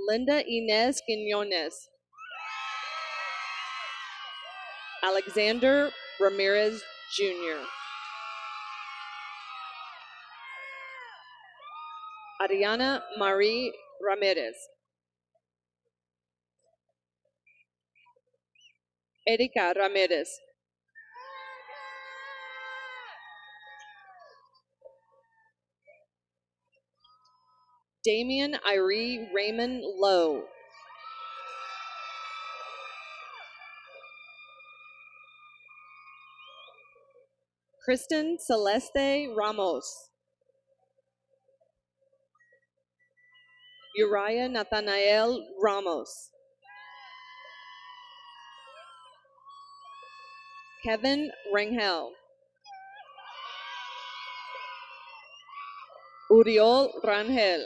Linda Inez Quinones. Alexander Ramirez Jr. Ariana Marie Ramirez. Erika Ramirez. Damian Irie Raymond Lowe. Kristen Celeste Ramos. Uriah Nathanael Ramos. Kevin Rangel. Uriol Rangel.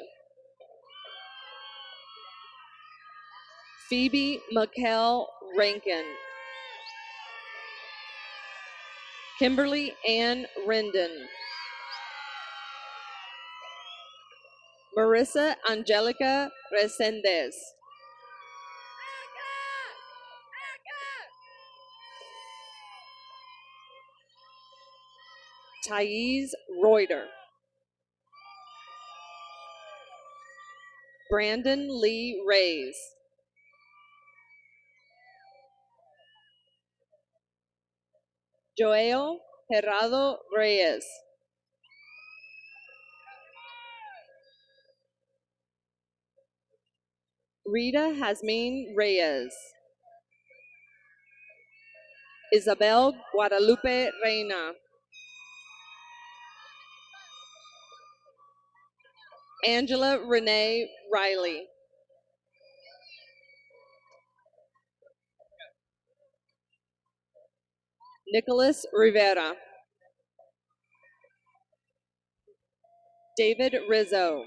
Phoebe Mikkel Rankin. Kimberly Ann Rendon. Marissa Angelica Resendez. Thais Reuter. Brandon Lee Reyes. Joel Gerardo Reyes. Rita Jasmine Reyes. Isabel Guadalupe Reina. Angela Renee Riley. Nicholas Rivera. David Rizzo.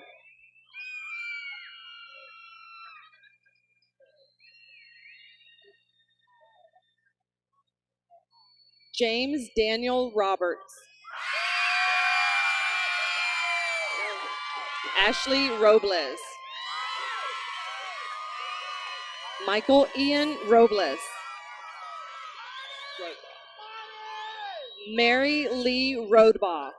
James Daniel Roberts. Ashley Robles. Michael Ian Robles. Mary Lee Rodebaugh.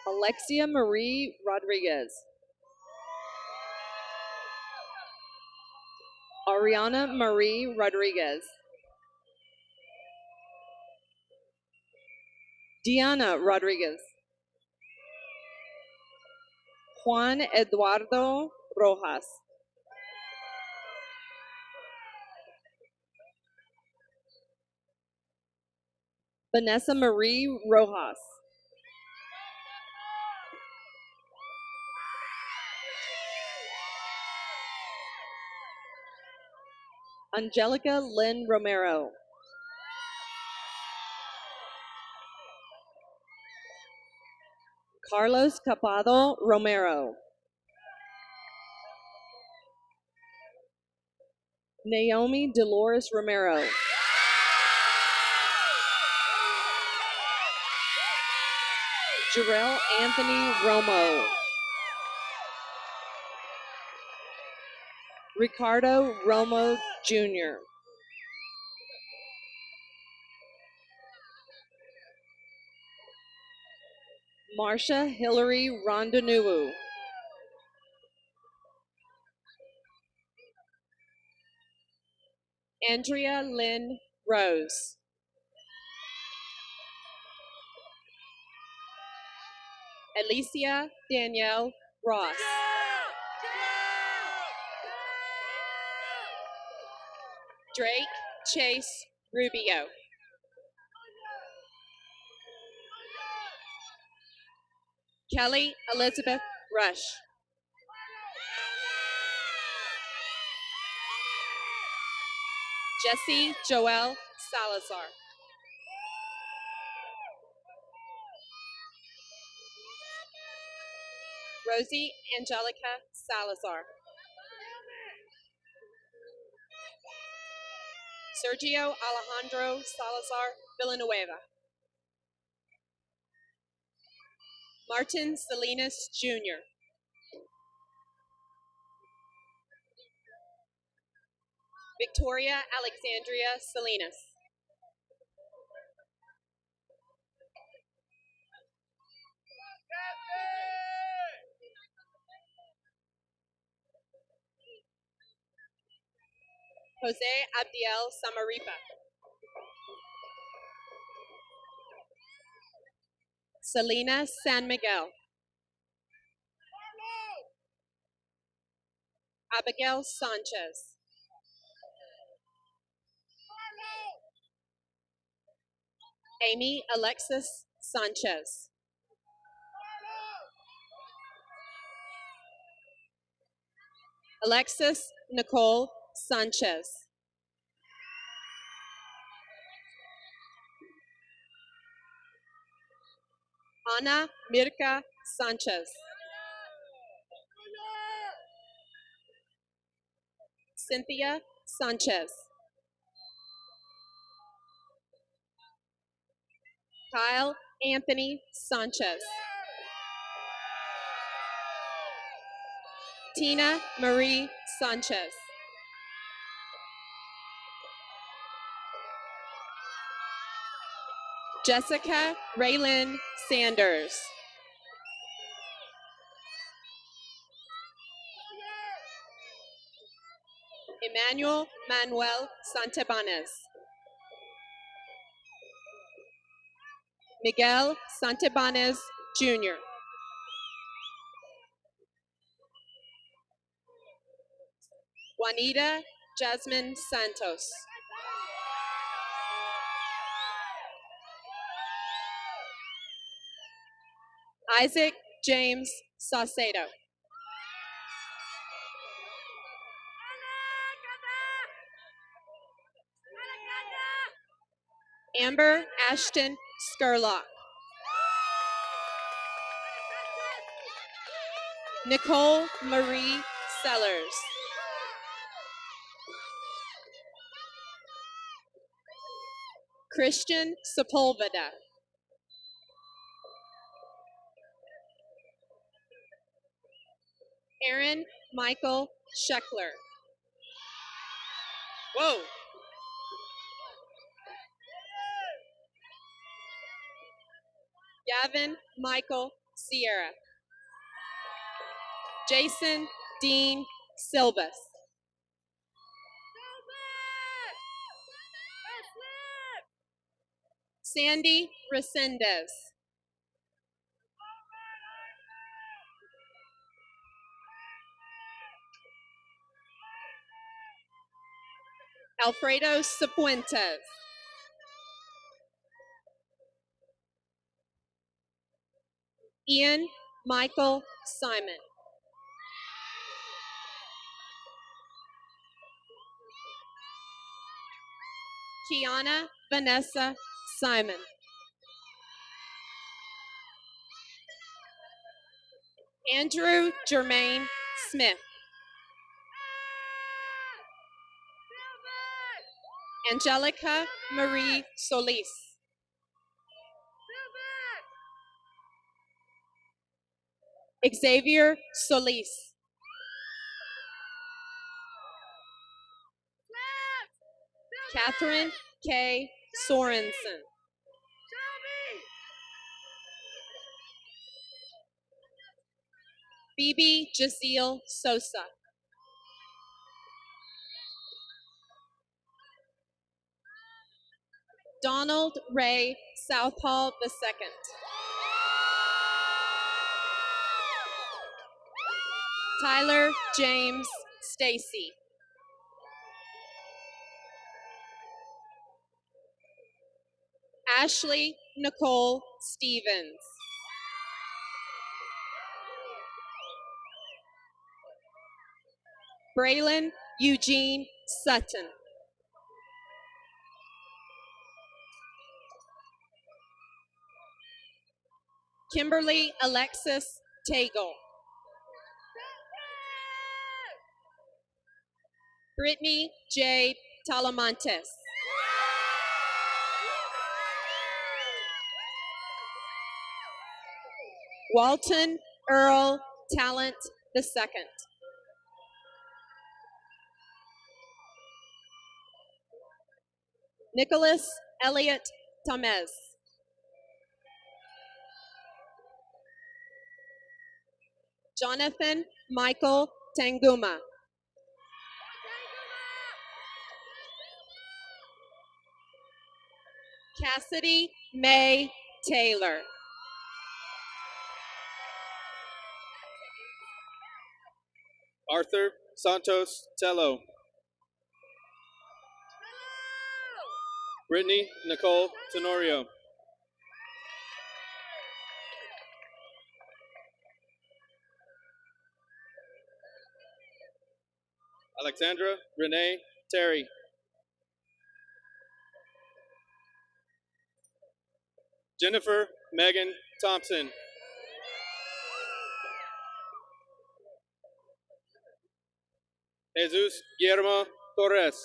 Alexia Marie Rodriguez. Ariana Marie Rodriguez. Diana Rodriguez. Juan Eduardo Rojas. Vanessa Marie Rojas. Angelica Lynn Romero. Carlos Capado Romero. Naomi Dolores Romero. Jarrell Anthony Romo. Ricardo Romo Jr. Marsha Hillary Rondonuwu. Andrea Lynn Rose. Alicia Danielle Ross. Drake Chase Rubio. Kelly Elizabeth Rush. Jesse Joel Salazar. Rosie Angelica Salazar. Sergio Alejandro Salazar Villanueva. Martin Salinas Jr. Victoria Alexandria Salinas. Jose Abdiel Samaripa. Selena San Miguel. Abigail Sanchez. Amy Alexis Sanchez. Alexis Nicole Sanchez. Ana Mirka Sanchez. Cynthia Sanchez. Kyle Anthony Sanchez. Tina Marie Sanchez. Jessica Raylyn Sanders. Emmanuel Manuel Santibanez. Miguel Santibanez Jr. Juanita Jasmine Santos. Isaac James Saucedo. Amber Ashton Skurlock. Nicole Marie Sellers. Christian Sepulveda. Aaron Michael Scheckler. Whoa! Gavin Michael Sierra. Jason Dean Silvas. Sandy Resendez. Alfredo Cipuentes. Ian Michael Simon. Kiana Vanessa Simon. Andrew Jermaine Smith. Angelica Marie Solis. Xavier Solis. Catherine K. Sorensen. Phoebe Jazeel Sosa. Donald Ray Southall II. Tyler James Stacy. Ashley Nicole Stevens. Braylon Eugene Sutton. Kimberly Alexis Tagle. Brittany Jade Talamantes. Walton Earl Talent II. Nicholas Elliott Tamez. Jonathan Michael Tanguma. Cassidy May Taylor. Arthur Santos Tello. Brittany Nicole Tenorio. Alexandra Renee Terry. Jennifer Megan Thompson. Jesus Guillermo Torres.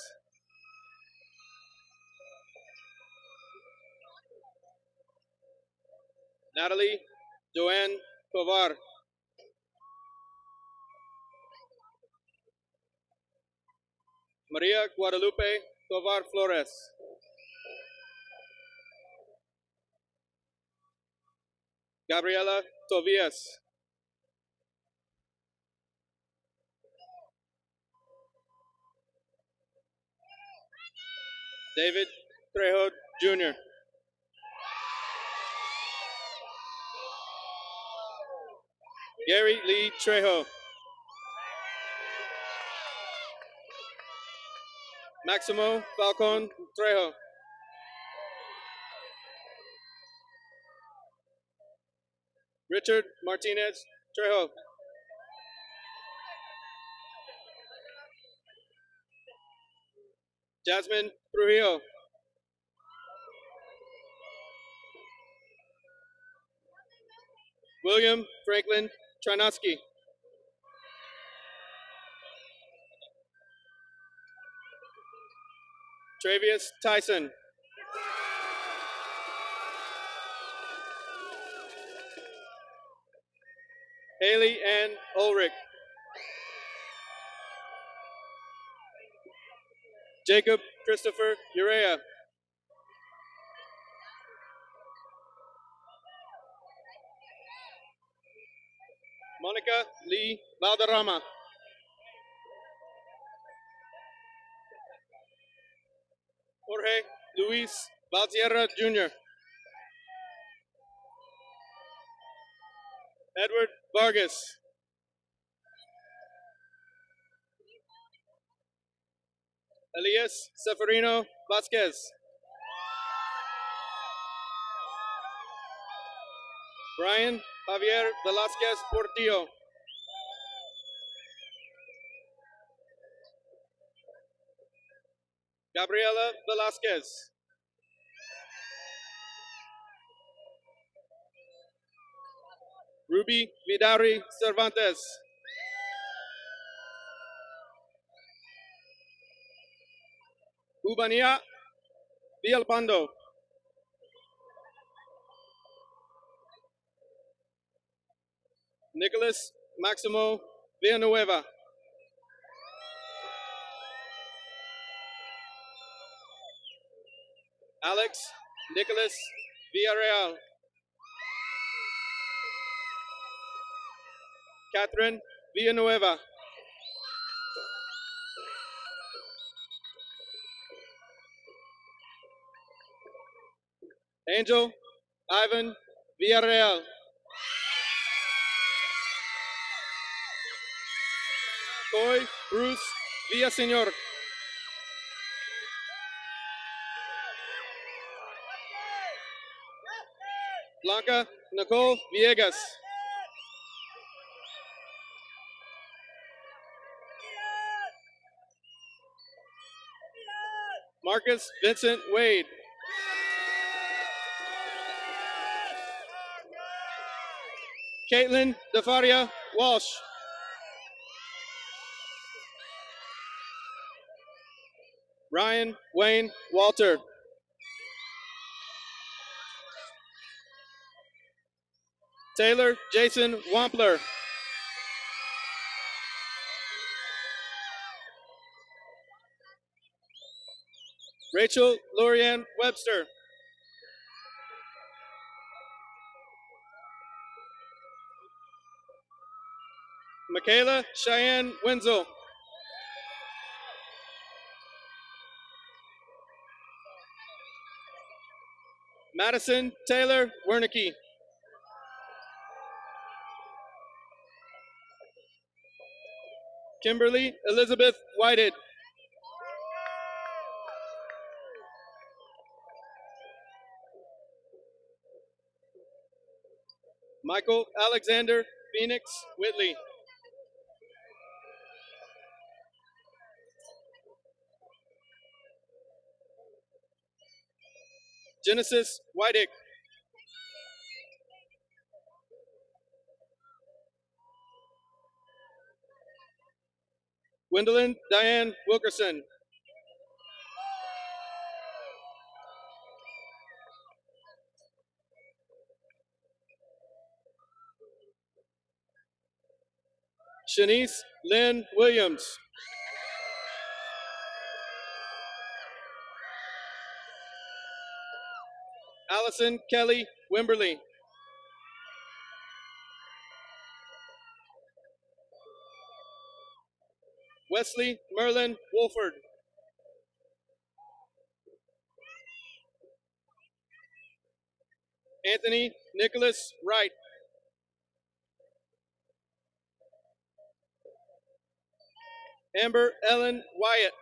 Natalie Joanne Tovar. Maria Guadalupe Tovar Flores. Gabriela Tobias. David Trejo Jr. Gary Lee Trejo. Maximo Falcon Trejo. Richard Martinez Trejo. Jasmine Trujillo. William Franklin Trinoski. Travius Tyson. Haley Ann Ulrich. Jacob Christopher Urea. Monica Lee Valderrama. Jorge Luis Valtierra Jr. Edward Vargas. Elias Seferino Vasquez. Brian Javier Velasquez Portillo. Gabriela Velasquez. Ruby Vidari Cervantes. Ubania Villalpando. Nicholas Maximo Villanueva. Alex Nicholas Villarreal. Catherine Villanueva. Angel Ivan Villarreal. Coy Bruce Villaseñor. Blanca Nicole Villegas. Marcus Vincent Wade. Caitlin DeFaria Walsh. Ryan Wayne Walter. Taylor Jason Wampler. Rachel Lorianne Webster. Michaela Cheyenne Wenzel. Madison Taylor Wernicke. Kimberly Elizabeth Whited. Michael Alexander Phoenix Whitley. Genesis Whitick. Gwendolyn Diane Wilkerson. Shanice Lynn Williams. Allison Kelly Wimberly. Wesley Merlin Wolford. Anthony Nicholas Wright. Amber Ellen Wyatt.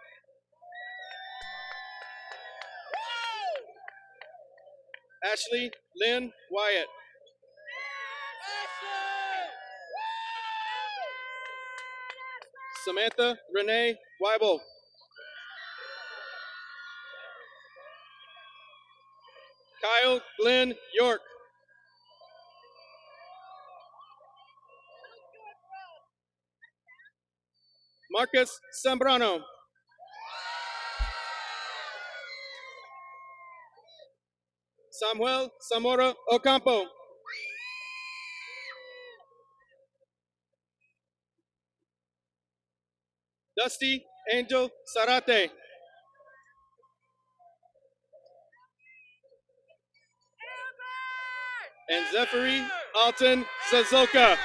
Ashley Lynn Wyatt. Samantha Renee Weibel. Kyle Glenn York. Marcus Zambrano. Samuel Zamora Ocampo. Dusty Angel Sarate. And Zephyri Alton Zazoka.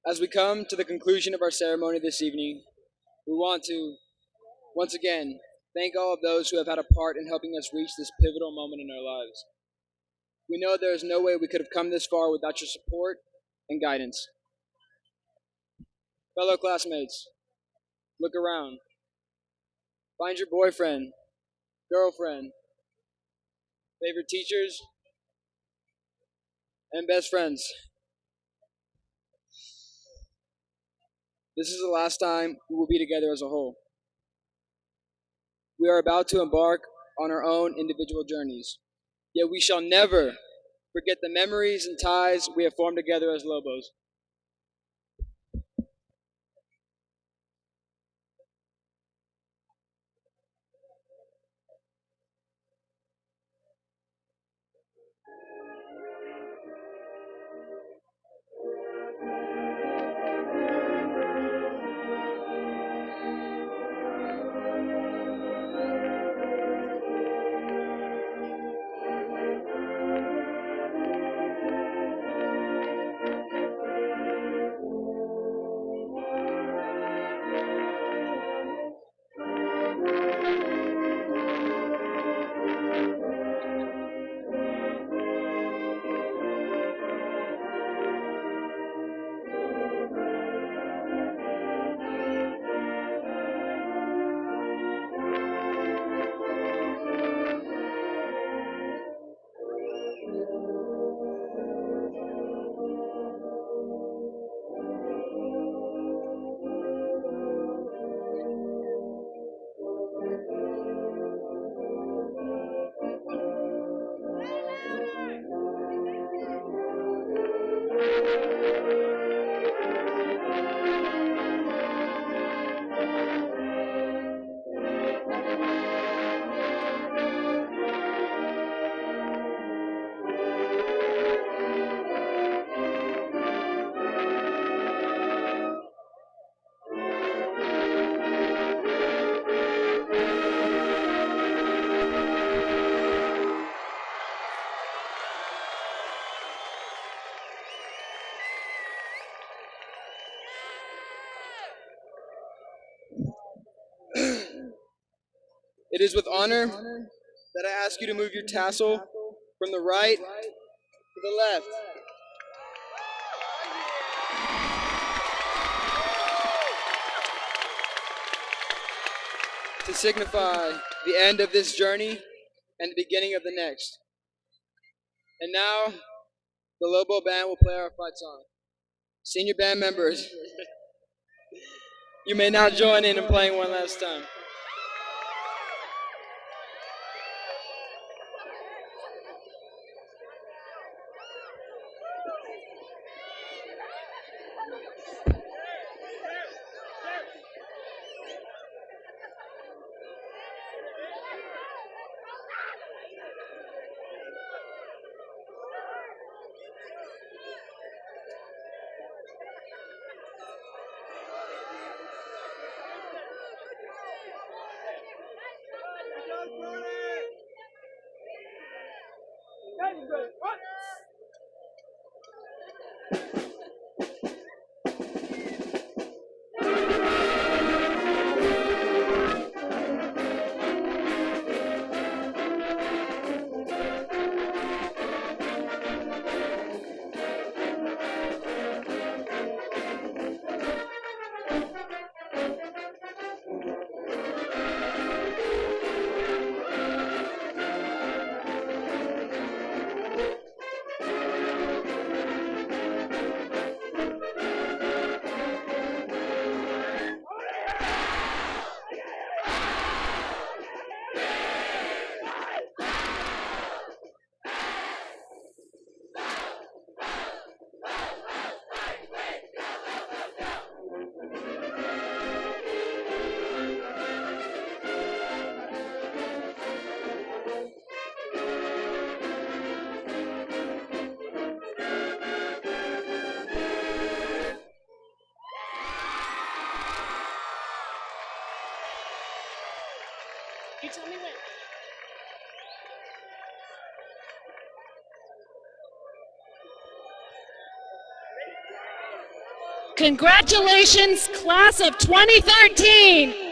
As we come to the conclusion of our ceremony this evening, we want to, once again, thank all of those who have had a part in helping us reach this pivotal moment in our lives. We know there is no way we could have come this far without your support and guidance. Fellow classmates, look around. Find your boyfriend, girlfriend, favorite teachers, and best friends. This is the last time we will be together as a whole. We are about to embark on our own individual journeys, yet we shall never forget the memories and ties we have formed together as Lobos. It is with honor that I ask you to move your tassel from the right to the left. To signify the end of this journey and the beginning of the next. And now, the Lobo Band will play our fight song. Senior band members, you may now join in playing one last time. You tell me when. Congratulations, class of 2013.